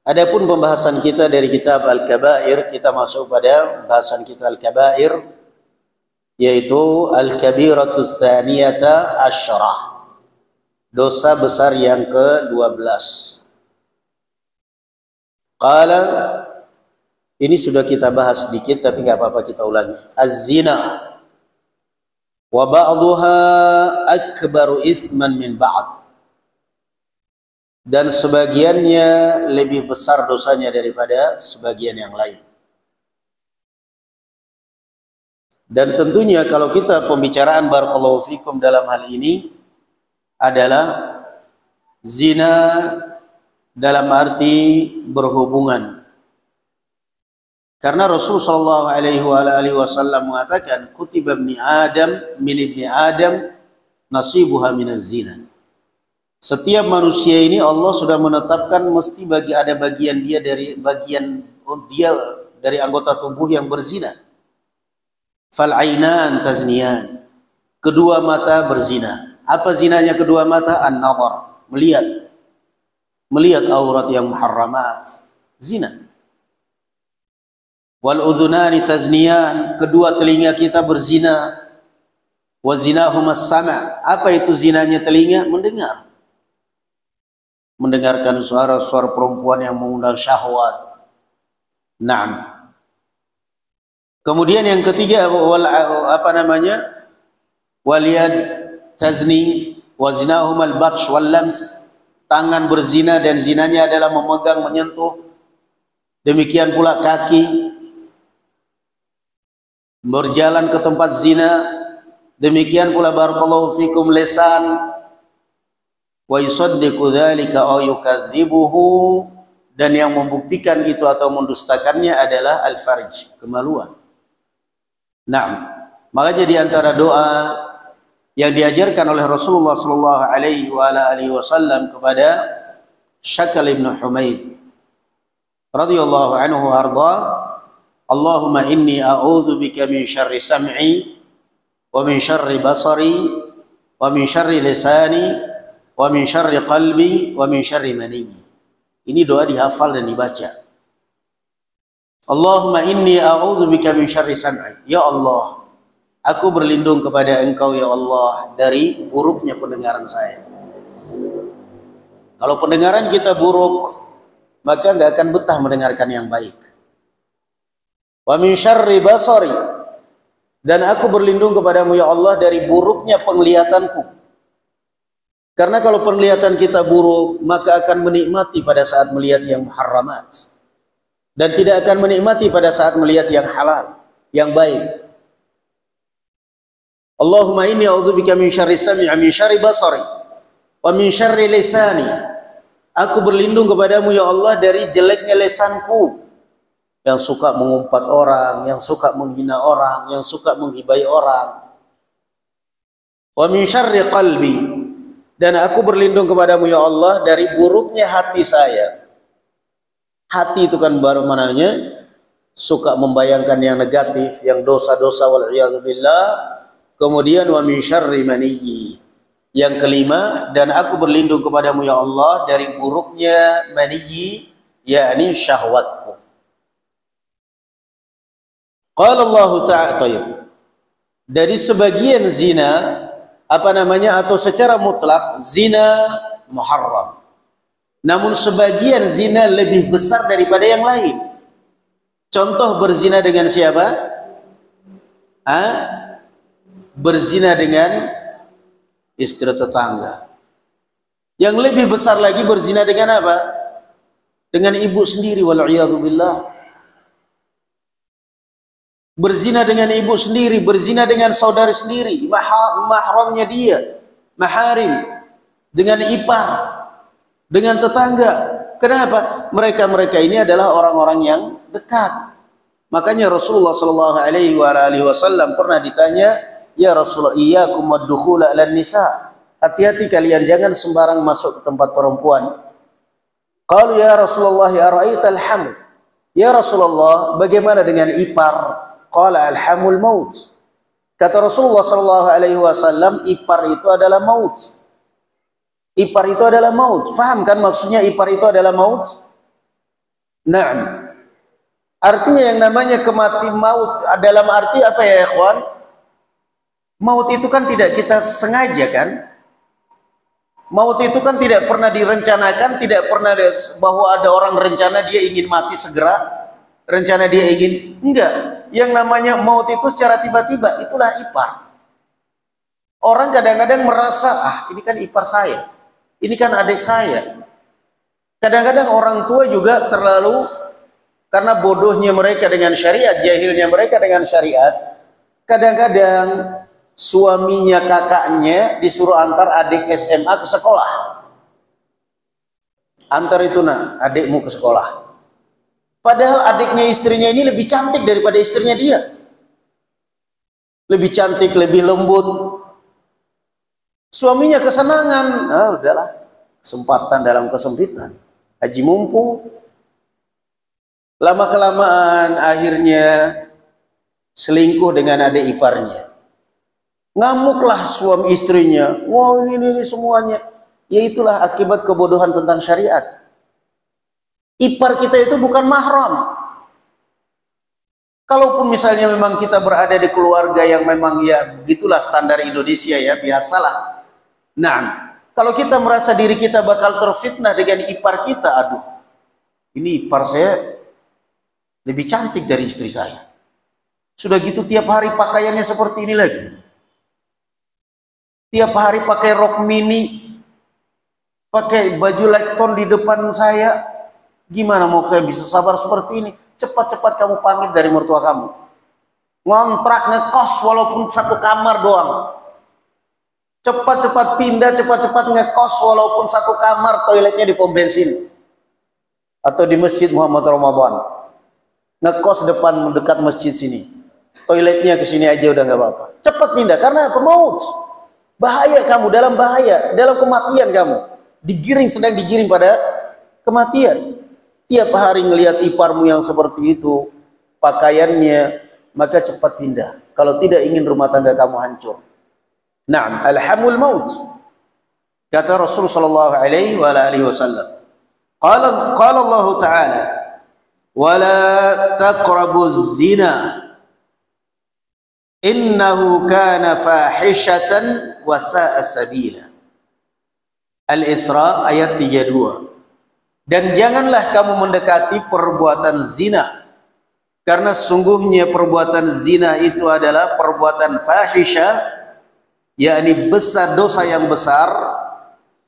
Adapun pembahasan kita dari kitab Al-Kabair, kita masuk pada pembahasan kita Al-Kabair, yaitu Al-Kabiratu Tsaniyata Asyarah, dosa besar yang ke-12. Qala, ini sudah kita bahas sedikit tapi nggak apa-apa kita ulangi. Az-zina wa ba'daha akbaru itsman min ba'd. Dan sebagiannya lebih besar dosanya daripada sebagian yang lain. Dan tentunya kalau kita pembicaraan barakallahu fikum dalam hal ini adalah zina dalam arti berhubungan. Karena Rasulullah SAW mengatakan, kutiba ibni Adam min ibni Adam nasibuha minaz zina. Setiap manusia ini Allah sudah menetapkan mesti ada bagian dia dari anggota tubuh yang berzina. Fal ainan tazniyan. Kedua mata berzina. Apa zinanya kedua mata? An-nazar, melihat. Melihat aurat yang muharramat, zina. Wal udhunani tazniyan, kedua telinga kita berzina. Wa zinahuma as-sama'. Apa itu zinanya telinga? Mendengar. Mendengarkan suara-suara perempuan yang mengundang syahwat. Naam. Kemudian yang ketiga wal yad tazni wa zinahuma al-batsh wal lams. Tangan berzina dan zinanya adalah memegang, menyentuh. Demikian pula kaki berjalan ke tempat zina. Demikian pula barakallahu fikum lisan. Wa yusaddiqu dzalika aw yukadzibuhu, dan yang membuktikan itu atau mendustakannya adalah al-farj, kemaluan. Nah, makanya di antara doa yang diajarkan oleh Rasulullah sallallahu alaihi wasallam kepada Syakal ibn Humaid radhiyallahu anhu arda, Allahumma inni a'udzu bika min syarri sam'i wa min syarri basari wa min syarri lisani wa min syarri qalbi wa min syarri maniyyi. Ini doa dihafal dan dibaca. Allahumma inni a'udzu bika min syarri sam'i. Ya Allah, aku berlindung kepada Engkau ya Allah dari buruknya pendengaran saya. Kalau pendengaran kita buruk, maka nggak akan betah mendengarkan yang baik. Wa min syarri basari, dan aku berlindung kepadamu ya Allah dari buruknya penglihatanku. Karena kalau penglihatan kita buruk, maka akan menikmati pada saat melihat yang muharramat, dan tidak akan menikmati pada saat melihat yang halal, yang baik. Allahumma inni a'udzubika min syarri sam'i wa min syarri basari wa min syarri lisani. Aku berlindung kepadamu ya Allah dari jeleknya lisanku, yang suka mengumpat orang, yang suka menghina orang, yang suka menghibai orang. Wa min syarri qalbi, dan aku berlindung kepadamu ya Allah dari buruknya hati saya. Hati itu kan baru mananya suka membayangkan yang negatif, yang dosa-dosa, wal iyadzu billah. Kemudian wa min syarri maniyyi. Yang kelima, dan aku berlindung kepadamu ya Allah dari buruknya maniyyi, yakni syahwatku. Qala Allah Ta'ala, dari sebagian zina atau secara mutlak zina muharram. Namun sebagian zina lebih besar daripada yang lain. Contoh, berzina dengan siapa? Berzina dengan istri tetangga. Yang lebih besar lagi berzina dengan apa? Dengan ibu sendiri, wal'iyadzu billah. Berzina dengan ibu sendiri, berzina dengan saudari sendiri, mahramnya dia, maharim, dengan ipar, dengan tetangga. Kenapa? Mereka ini adalah orang-orang yang dekat. Makanya Rasulullah sallallahu alaihi wasallam pernah ditanya, ya Rasulullah, iyyakum wad-dukhula 'alan nisa. Hati-hati kalian, jangan sembarang masuk ke tempat perempuan. Qalu ya Rasulullah ara'aital ham. Ya Rasulullah, bagaimana dengan ipar? Qala alhamul maut. Kata Rasulullah sallallahu alaihi wasallam, ipar itu adalah maut. Ipar itu adalah maut. Faham kan maksudnya ipar itu adalah maut? Naam. Artinya yang namanya kematian maut dalam arti apa ya ikhwan? Maut itu kan tidak kita sengaja kan? Maut itu kan tidak pernah direncanakan, tidak pernah bahwa ada orang rencana dia ingin mati segera, rencana dia ingin, enggak. Yang namanya maut itu secara tiba-tiba, itulah ipar. Orang kadang-kadang merasa, ini kan ipar saya, ini kan adik saya. Kadang-kadang orang tua juga terlalu, karena bodohnya mereka dengan syariat, jahilnya mereka dengan syariat, kadang-kadang suaminya, kakaknya disuruh antar adik SMA ke sekolah. antar itu nak adikmu ke sekolah. Padahal adiknya istrinya ini lebih cantik daripada istrinya dia. Lebih cantik, lebih lembut. Suaminya kesenangan. Ah, udahlah, kesempatan dalam kesempitan. Haji mumpung. Lama-kelamaan akhirnya selingkuh dengan adik iparnya. Ngamuklah suami istrinya. Wah, ini semuanya. Ya itulah akibat kebodohan tentang syariat. Ipar kita itu bukan mahram. Kalaupun misalnya memang kita berada di keluarga yang memang ya begitulah standar Indonesia ya, biasalah. Nah, kalau kita merasa diri kita bakal terfitnah dengan ipar kita, aduh, ini ipar saya lebih cantik dari istri saya. Sudah gitu tiap hari pakaiannya seperti ini lagi. Tiap hari pakai rok mini, pakai baju lekton di depan saya. Gimana mau kayak bisa sabar seperti ini? Cepat-cepat kamu pamit dari mertua kamu. Ngontrak, ngekos walaupun satu kamar doang. Cepat-cepat pindah, cepat-cepat ngekos walaupun satu kamar, toiletnya di pom bensin. Atau di Masjid Muhammad Ramadan. Ngekos depan dekat masjid sini. Toiletnya ke sini aja udah nggak apa-apa. Cepat pindah karena pemaut. Bahaya kamu, dalam bahaya, dalam kematian kamu. Sedang digiring pada kematian. Tiap hari ngelihat iparmu yang seperti itu, pakaiannya, maka cepat pindah. Kalau tidak ingin rumah tangga kamu hancur. Naam, alhamul maut. Kata Rasul sallallahu alaihi wasallam. Qala Allah Ta'ala, "Wa la taqrabuz zina. Innahu kana fahishatan wa sa'a sabila." Al-Isra ayat 32. Dan janganlah kamu mendekati perbuatan zina, karena sungguhnya perbuatan zina itu adalah perbuatan fahisyah, yakni besar, dosa yang besar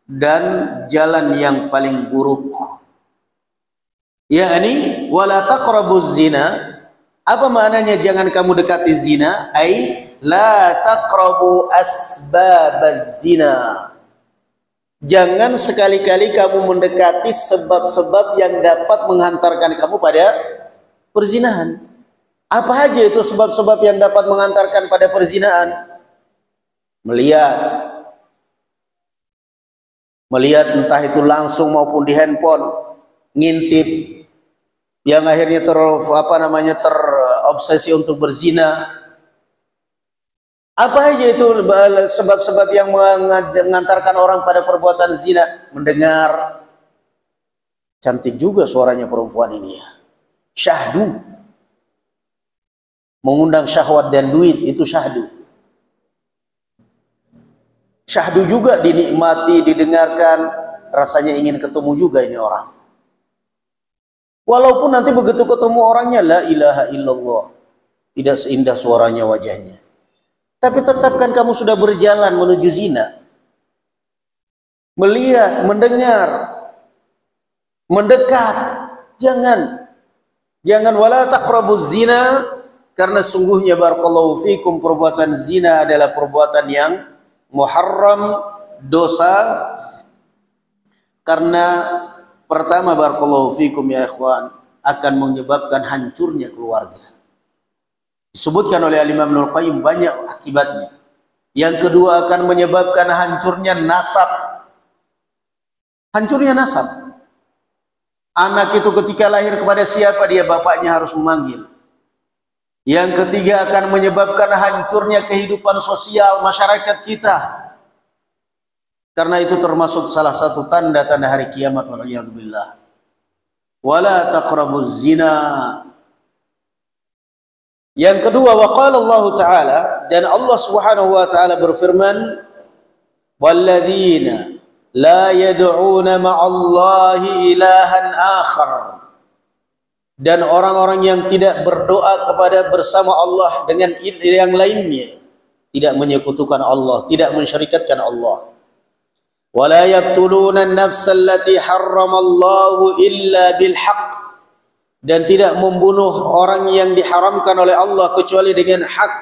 dan jalan yang paling buruk. Yakni wala taqrabuz zina. Apa maknanya jangan kamu dekati zina? Ai la taqrabu asbabaz zina. Jangan sekali-kali kamu mendekati sebab-sebab yang dapat menghantarkan kamu pada perzinahan. Apa aja itu sebab-sebab yang dapat mengantarkan pada perzinahan? Melihat entah itu langsung maupun di handphone, ngintip, yang akhirnya terobsesi untuk berzina. Apa aja itu sebab-sebab yang mengantarkan orang pada perbuatan zina? Mendengar, cantik juga suaranya perempuan ini ya. Syahdu, mengundang syahwat dan duit, itu syahdu. Syahdu juga dinikmati, didengarkan, rasanya ingin ketemu juga ini orang. Walaupun nanti begitu ketemu orangnya, la ilaha illallah, tidak seindah suaranya, wajahnya. Tapi tetap kan kamu sudah berjalan menuju zina. Melihat, mendengar, mendekat. Jangan wala taqrabuz zina, karena sungguhnya barakallahu fikum perbuatan zina adalah perbuatan yang muharram, dosa. Karena pertama barakallahu fikum ya ikhwan, akan menyebabkan hancurnya keluarga. Disebutkan oleh Imam Ibnul Qayyim banyak akibatnya. Yang kedua akan menyebabkan hancurnya nasab. Hancurnya nasab. Anak itu ketika lahir kepada siapa dia bapaknya harus memanggil. Yang ketiga akan menyebabkan hancurnya kehidupan sosial masyarakat kita. Karena itu termasuk salah satu tanda-tanda hari kiamat, waliyadzubillah. Wala taqrabuz zina. Yang kedua, waqala Allah Ta'ala, dan Allah Subhanahu wa Ta'ala berfirman, walladzina la yad'una ma'allahi ilahan akhar. Dan orang-orang yang tidak berdoa kepada bersama Allah dengan yang lainnya, tidak menyekutukan Allah, tidak mensyarikatkan Allah. Wala yaqtuluna an-nafsa allati harramallahu illa bil haqq. Dan tidak membunuh orang yang diharamkan oleh Allah kecuali dengan hak.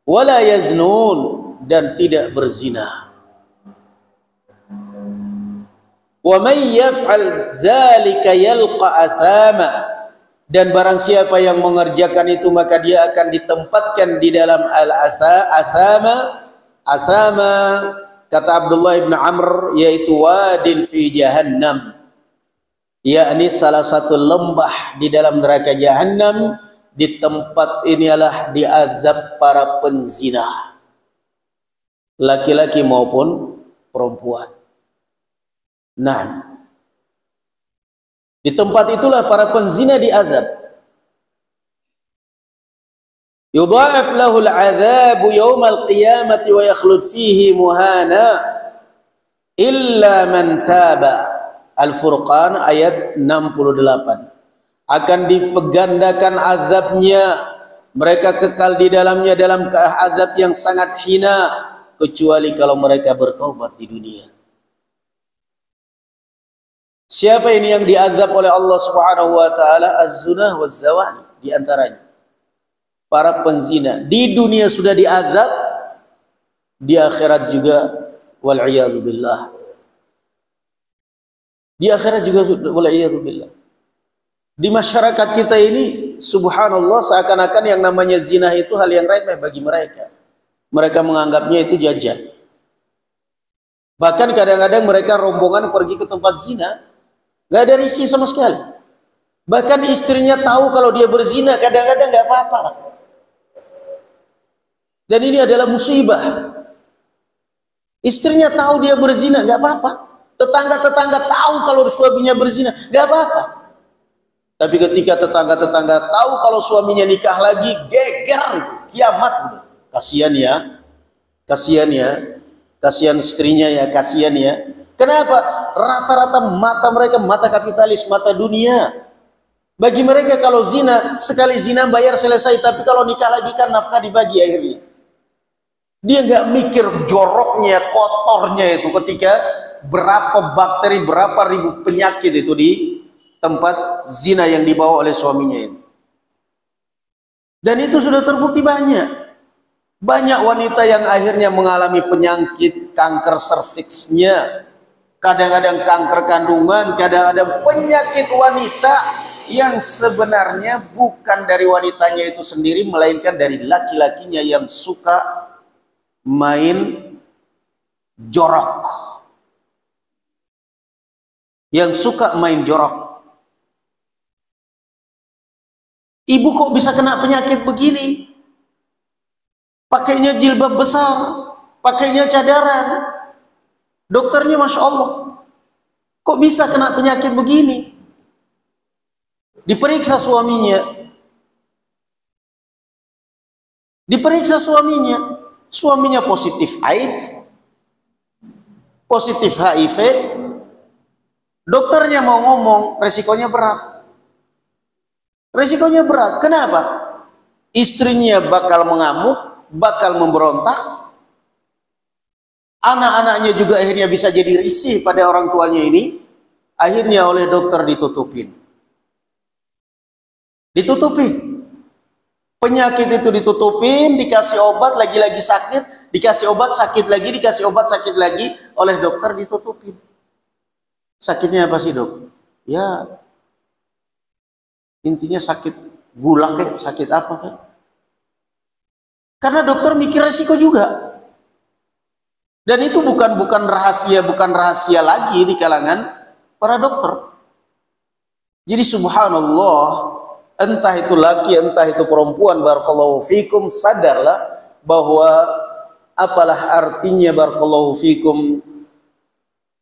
Wala yaznun, dan tidak berzina. Wa may yaf'al dzalika yalqa athama, dan barang siapa yang mengerjakan itu maka dia akan ditempatkan di dalam asama. Asama kata Abdullah bin Amr yaitu wadin fi jahannam, yakni salah satu lembah di dalam neraka jahannam. Di tempat ini adalah diazab para penzina, laki-laki maupun perempuan. Nah, di tempat itulah para penzina diazab. Yudha'af lahu al-'adzabu yawmal qiyamati wa yakhlud fihi muhana illa man taba. Al-Furqan ayat 68. Akan dipegandakan azabnya, mereka kekal di dalamnya dalam azab yang sangat hina, kecuali kalau mereka bertobat di dunia. Siapa ini yang diazab oleh Allah Subhanahu wa taala? Az-zunah waz-zawani, di antaranya para penzina. Di dunia sudah diazab, di akhirat juga, wal iyadu billah. Di akhirat juga, wal iyadu billah. Di masyarakat kita ini subhanallah seakan-akan yang namanya zina itu hal yang remeh bagi mereka. Mereka menganggapnya itu jajan. Bahkan kadang-kadang mereka rombongan pergi ke tempat zina, gak ada risih sama sekali. Bahkan istrinya tahu kalau dia berzina, kadang-kadang gak apa-apa. Dan ini adalah musibah. Istrinya tahu dia berzina, gak apa-apa. Tetangga-tetangga tahu kalau suaminya berzina, gak apa-apa. Tapi ketika tetangga-tetangga tahu kalau suaminya nikah lagi, geger, kiamat. Kasihan ya, kasihan ya, kasihan istrinya ya, kasihan ya. Kenapa? Rata-rata mata mereka mata kapitalis, mata dunia. Bagi mereka kalau zina, sekali zina bayar selesai. Tapi kalau nikah lagi kan nafkah dibagi akhirnya. Dia nggak mikir joroknya, kotornya itu ketika berapa bakteri, berapa ribu penyakit itu di tempat zina yang dibawa oleh suaminya ini. Dan itu sudah terbukti banyak. Banyak wanita yang akhirnya mengalami penyakit kanker serviksnya. Kadang-kadang kanker kandungan, kadang-kadang penyakit wanita yang sebenarnya bukan dari wanitanya itu sendiri, melainkan dari laki-lakinya yang suka main jorok. Yang suka main jorok. Ibu kok bisa kena penyakit begini? Pakainya jilbab besar, pakainya cadaran. Dokternya Masya Allah, kok bisa kena penyakit begini? Diperiksa suaminya. Diperiksa suaminya. Suaminya positif AIDS, positif HIV. Dokternya mau ngomong, resikonya berat. Resikonya berat. Kenapa? Istrinya bakal mengamuk, bakal memberontak. Anak-anaknya juga akhirnya bisa jadi risih pada orang tuanya ini. Akhirnya oleh dokter ditutupin. Ditutupin. Penyakit itu ditutupin, dikasih obat, lagi-lagi sakit, dikasih obat, sakit lagi, dikasih obat, sakit lagi, oleh dokter ditutupin. Sakitnya apa sih dok? Ya intinya sakit gula kayak, sakit apa kayak. Karena dokter mikir resiko juga. Dan itu bukan rahasia lagi di kalangan para dokter. Jadi subhanallah, entah itu laki, entah itu perempuan, barakallahu fikum, sadarlah bahwa apalah artinya barakallahu fikum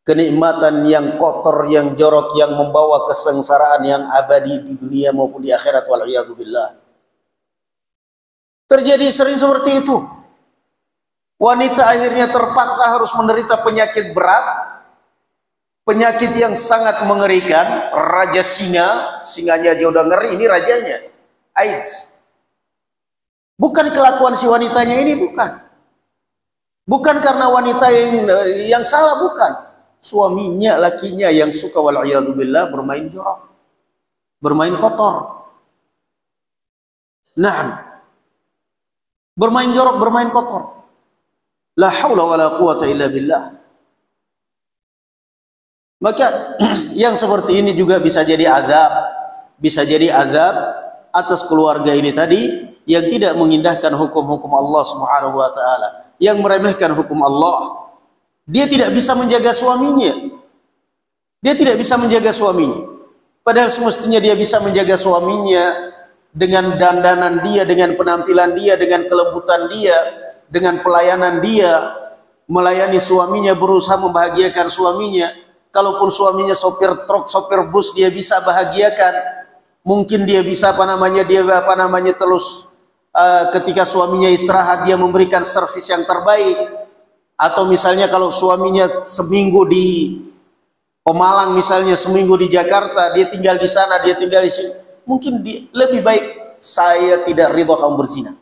kenikmatan yang kotor, yang jorok, yang membawa kesengsaraan yang abadi di dunia maupun di akhirat, wal'iyadzubillah. Terjadi sering seperti itu. Wanita akhirnya terpaksa harus menderita penyakit berat, penyakit yang sangat mengerikan. Raja singa, singanya aja udah ngeri, ini rajanya, AIDS. Bukan kelakuan si wanitanya ini, bukan. Bukan karena wanita yang salah, bukan. Suaminya, lakinya yang suka wal'iyadzubillah bermain jorok, bermain kotor. Nah, bermain jorok, bermain kotor. La haula wa la quwata illa billah. Maka yang seperti ini juga bisa jadi azab atas keluarga ini tadi yang tidak mengindahkan hukum-hukum Allah Subhanahu wa taala, yang meremehkan hukum Allah. Dia tidak bisa menjaga suaminya. Dia tidak bisa menjaga suaminya. Padahal semestinya dia bisa menjaga suaminya dengan dandanan dia, dengan penampilan dia, dengan kelembutan dia, dengan pelayanan dia, melayani suaminya, berusaha membahagiakan suaminya. Kalaupun suaminya sopir truk, sopir bus, dia bisa bahagiakan. Mungkin dia bisa terus ketika suaminya istirahat dia memberikan servis yang terbaik. Atau misalnya kalau suaminya seminggu di Pemalang, misalnya seminggu di Jakarta, dia tinggal di sana, dia tinggal di sini, mungkin lebih baik saya tidak ridho kamu berzina.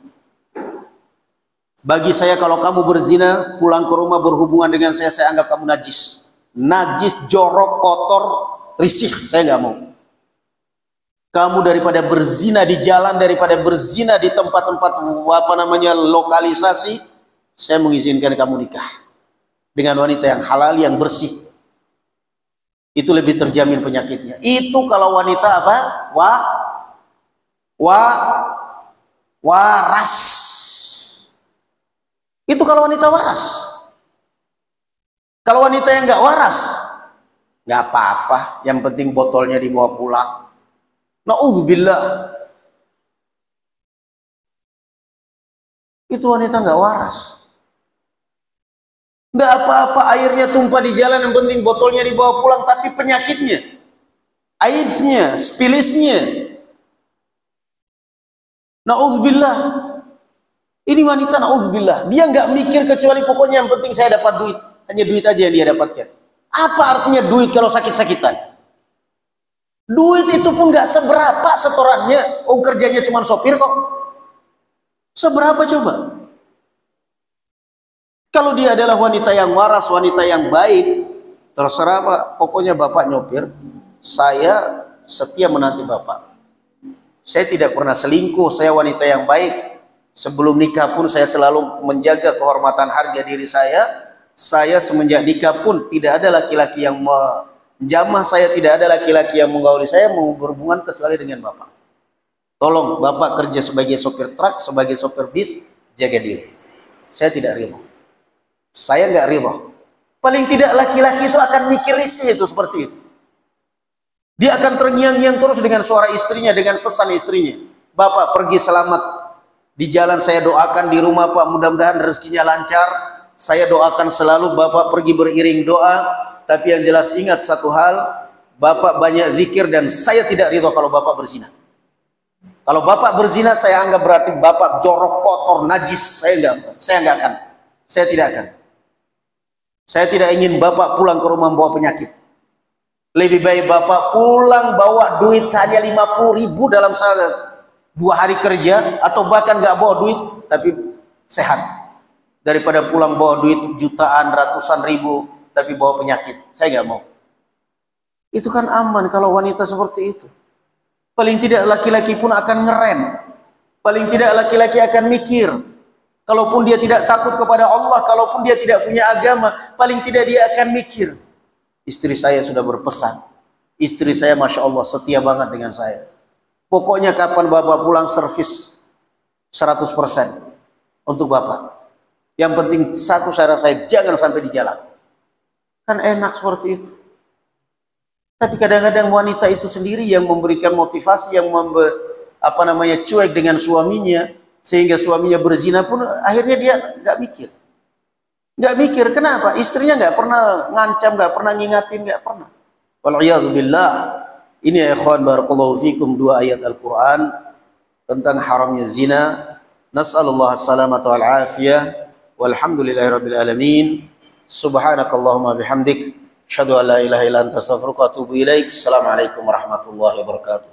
Bagi saya kalau kamu berzina, pulang ke rumah berhubungan dengan saya anggap kamu najis, jorok, kotor, risih. Saya nggak mau. Kamu daripada berzina di jalan, daripada berzina di tempat-tempat lokalisasi, saya mengizinkan kamu nikah dengan wanita yang halal, yang bersih. Itu lebih terjamin penyakitnya. Itu kalau wanita apa? Waras. Itu kalau wanita waras. Kalau wanita yang nggak waras, nggak apa-apa. Yang penting botolnya dibawa pulang. Na'udzubillah. Itu wanita nggak waras. Nggak apa-apa airnya tumpah di jalan, yang penting botolnya dibawa pulang. Tapi penyakitnya, AIDS-nya, spilisnya, na'udzubillah. Ini wanita na'udzubillah. Dia nggak mikir kecuali pokoknya yang penting saya dapat duit. Hanya duit aja yang dia dapatkan. Apa artinya duit kalau sakit-sakitan? Duit itu pun nggak seberapa setorannya. Oh, kerjanya cuma sopir kok. Seberapa coba? Kalau dia adalah wanita yang waras, wanita yang baik, terserah Pak, pokoknya Bapak nyopir, saya setia menanti Bapak. Saya tidak pernah selingkuh, saya wanita yang baik. Sebelum nikah pun saya selalu menjaga kehormatan harga diri saya. Saya semenjak nikah pun tidak ada laki-laki yang menjamah saya, tidak ada laki-laki yang menggauli saya, mau berhubungan kecuali dengan Bapak. Tolong Bapak kerja sebagai sopir truk, sebagai sopir bis, jaga diri. Saya tidak ribut. Saya nggak ribut. Paling tidak laki-laki itu akan mikir risih itu seperti itu. Dia akan terngiang-ngiang terus dengan suara istrinya, dengan pesan istrinya. Bapak pergi selamat di jalan, saya doakan. Di rumah Pak mudah-mudahan rezekinya lancar. Saya doakan selalu Bapak pergi beriring doa. Tapi yang jelas ingat satu hal, Bapak banyak zikir dan saya tidak ridho kalau Bapak berzina. Kalau Bapak berzina saya anggap berarti Bapak jorok, kotor, najis. Saya nggak akan. Saya tidak akan. Saya tidak ingin Bapak pulang ke rumah membawa penyakit. Lebih baik Bapak pulang bawa duit hanya 50.000 dalam 2 hari kerja, atau bahkan nggak bawa duit tapi sehat, daripada pulang bawa duit jutaan, ratusan ribu tapi bawa penyakit. Saya nggak mau. Itu kan aman kalau wanita seperti itu. Paling tidak laki-laki pun akan ngerem. Paling tidak laki-laki akan mikir. Kalaupun dia tidak takut kepada Allah, kalaupun dia tidak punya agama, paling tidak dia akan mikir. Istri saya sudah berpesan. Istri saya Masya Allah setia banget dengan saya. Pokoknya kapan Bapak pulang servis 100% untuk Bapak. Yang penting satu syarat saya, jangan sampai di jalan. Kan enak seperti itu. Tapi kadang-kadang wanita itu sendiri yang memberikan motivasi, yang cuek dengan suaminya, sehingga suaminya berzina pun akhirnya dia nggak mikir. Nggak mikir, kenapa? Istrinya nggak pernah ngancam, nggak pernah ngingatin, nggak pernah. Wal'iyadzubillah. Ini ya ikhwan barakallahu fikum, 2 ayat Al-Quran tentang haramnya zina. Nas'alullah as-salamata wal-afiyah. Walhamdulillahirabbil alamin. Subhanakallahumma bihamdik, asyhadu an la ilaha illa anta astaghfiruka wa atubu ilaik. Assalamualaikum warahmatullahi wabarakatuh.